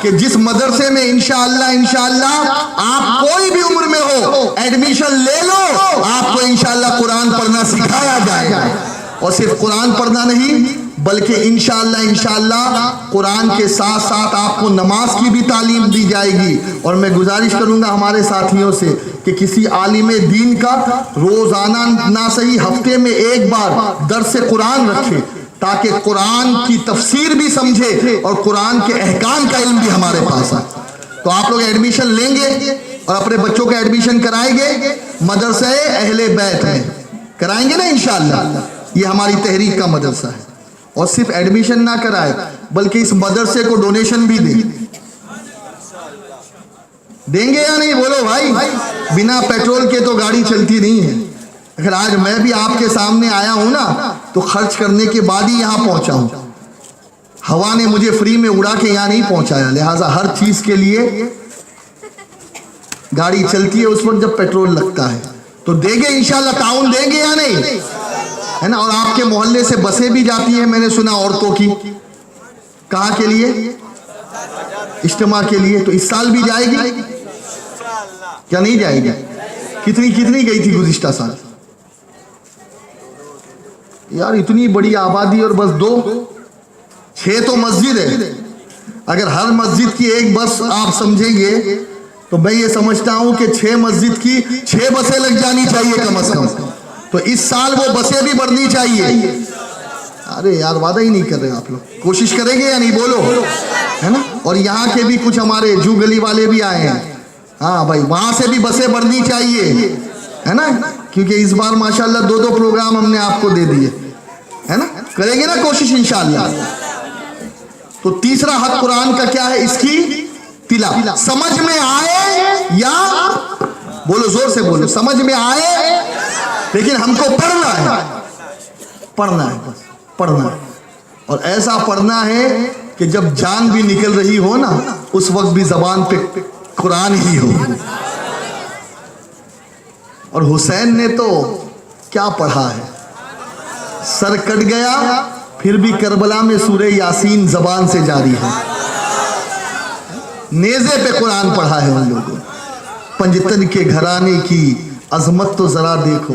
کہ جس مدرسے میں انشاءاللہ آپ کوئی بھی عمر میں ہو ایڈمیشن لے لو، آپ کو انشاءاللہ قرآن پڑھنا سکھایا جائے گا. اور صرف قرآن پڑھنا نہیں بلکہ انشاءاللہ قرآن کے ساتھ ساتھ آپ کو نماز کی بھی تعلیم دی جائے گی. اور میں گزارش کروں گا ہمارے ساتھیوں سے کہ کسی عالم دین کا روزانہ نہ صحیح ہفتے میں ایک بار درس قرآن رکھے تاکہ قرآن کی تفسیر بھی سمجھے اور قرآن کے احکام کا علم بھی ہمارے پاس آئے. تو آپ لوگ ایڈمیشن لیں گے اور اپنے بچوں کا ایڈمیشن کرائیں گے مدرسہ اہل بیت میں کرائیں گے نا انشاءاللہ. یہ ہماری تحریک کا مدرسہ ہے. اور صرف ایڈمیشن نہ کرائے بلکہ اس مدرسے کو ڈونیشن بھی دیں گے یا نہیں؟ بولو بھائی. بنا پیٹرول کے تو گاڑی چلتی نہیں ہے. اگر آج میں بھی آپ کے سامنے آیا ہوں نا تو خرچ کرنے کے بعد ہی یہاں پہنچا ہوں. ہوا نے مجھے فری میں اڑا کے یہاں نہیں پہنچایا. لہٰذا ہر چیز کے لیے گاڑی چلتی ہے اس وقت جب پیٹرول لگتا ہے. تو دیں گے انشاءاللہ. تعاون دیں گے یا نہیں؟ ہے نا. اور آپ کے محلے سے بسیں بھی جاتی ہیں میں نے سنا عورتوں کی. کہاں کے لیے؟ اجتماع کے لیے. تو اس سال بھی جائے گی کیا نہیں جائے گی؟ کتنی گئی تھی گزشتہ سال؟ یار اتنی بڑی آبادی اور بس 6 تو مسجد ہے. اگر ہر مسجد کی ایک بس آپ سمجھیں گے تو میں یہ سمجھتا ہوں کہ 6 مسجد کی 6 بسیں لگ جانی چاہیے کم از کم. تو اس سال وہ بسیں بھی بڑھنی چاہیے. ارے یار وعدہ ہی نہیں کر رہے آپ لوگ. کوشش کریں گے یا نہیں؟ بولو ہے نا. اور یہاں کے بھی کچھ ہمارے جو گلی والے بھی آئے ہیں. ہاں بھائی وہاں سے بھی بسیں بڑھنی چاہیے ہے نا. کیونکہ اس بار ماشاءاللہ 2 پروگرام ہم نے آپ کو دے دیے ہے نا. کریں گے نا کوشش انشاءاللہ. تو تیسرا حق قرآن کا کیا ہے؟ اس کی تلاوت. سمجھ میں آئے یا بولو زور سے بولو. سمجھ میں آئے لیکن ہم کو پڑھنا ہے بس پڑھنا ہے. اور ایسا پڑھنا ہے کہ جب جان بھی نکل رہی ہو نا اس وقت بھی زبان پہ قرآن ہی ہو. اور حسین نے تو کیا پڑھا ہے. سر کٹ گیا پھر بھی کربلا میں سورہ یاسین زبان سے جاری ہے. نیزے پہ قرآن پڑھا ہے ان لوگوں. پنجتن کے گھرانے کی عظمت تو ذرا دیکھو.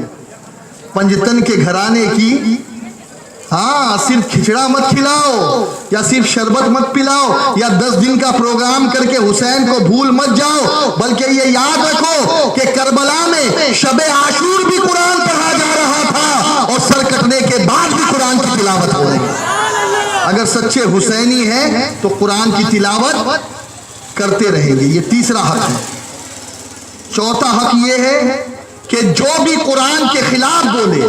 پنجتن کے گھرانے کی ہاں صرف کھچڑا مت کھلاؤ یا صرف شربت مت پلاؤ یا 10 دن کا پروگرام کر کے حسین کو بھول مت جاؤ بلکہ یہ یاد رکھو کہ کربلا میں شب عاشور بھی قرآن پڑھا جا رہا تھا اور سر کٹنے کے بعد بھی قرآن کی تلاوت ہو رہی ہے. اگر سچے حسینی ہیں تو قرآن کی تلاوت کرتے رہیں گے. یہ تیسرا حق ہے. چوتھا حق یہ ہے کہ جو بھی قرآن کے خلاف بولے,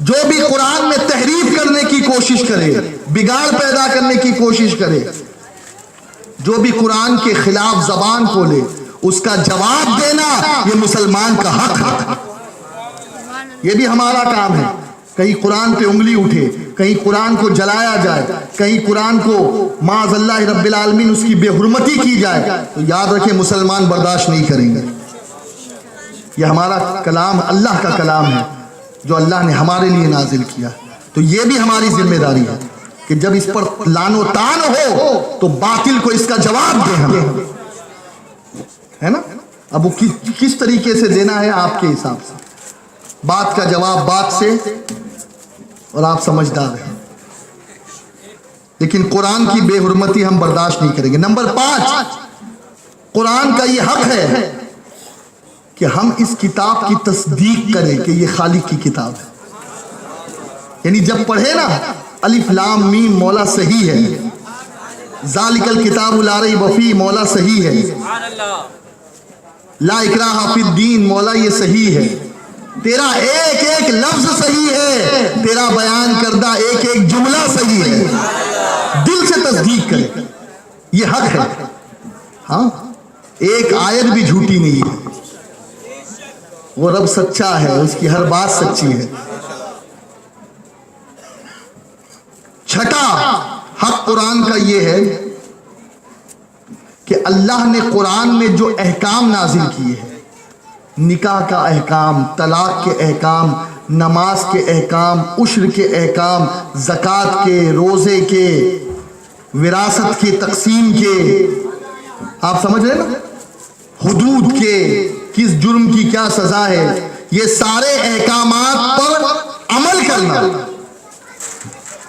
جو بھی قرآن میں تحریف کرنے کی کوشش کرے, بگاڑ پیدا کرنے کی کوشش کرے, جو بھی قرآن کے خلاف زبان کھولے, اس کا جواب دینا یہ مسلمان کا حق ہے. یہ بھی ہمارا کام ہے. کہیں قرآن پہ انگلی اٹھے, کہیں قرآن کو جلایا جائے, کہیں قرآن کو معاذ اللہ رب العالمین اس کی بے حرمتی کی جائے, تو یاد رکھیں مسلمان برداشت نہیں کریں گے. یہ ہمارا کلام اللہ کا کلام ہے جو اللہ نے ہمارے لیے نازل کیا. تو یہ بھی ہماری ذمہ داری ہے کہ جب اس پر لان و تان ہو تو باطل کو اس کا جواب دیں ہم, ہے نا. اب وہ کس طریقے سے دینا ہے آپ کے حساب سے. بات کا جواب بات سے, اور آپ سمجھدار ہیں, لیکن قرآن کی بے حرمتی ہم برداشت نہیں کریں گے. نمبر 5, قرآن کا یہ حق ہے کہ ہم اس کتاب کی تصدیق کریں کہ یہ خالق کی کتاب ہے. یعنی جب پڑھے نا الف لام میم مولا صحیح ہے, ذالک الکتاب لا ریب فیہ مولا صحیح ہے, لا اکراہ فی الدین مولا یہ صحیح ہے, تیرا ایک ایک لفظ صحیح ہے, تیرا بیان کردہ ایک ایک جملہ صحیح ہے, دل سے تصدیق کرے, یہ حق ہے. ہاں ایک آیت بھی جھوٹی نہیں ہے, وہ رب سچا ہے, اس کی ہر بات سچی ہے. چھٹا حق قرآن کا یہ ہے کہ اللہ نے قرآن میں جو احکام نازل کیے ہیں, نکاح کا احکام, طلاق کے احکام, نماز کے احکام, عشر کے احکام, زکوٰۃ کے, روزے کے, وراثت کی تقسیم کے, آپ سمجھ رہے نا, حدود کے, کس جرم کی کیا سزا ہے, یہ سارے احکامات پر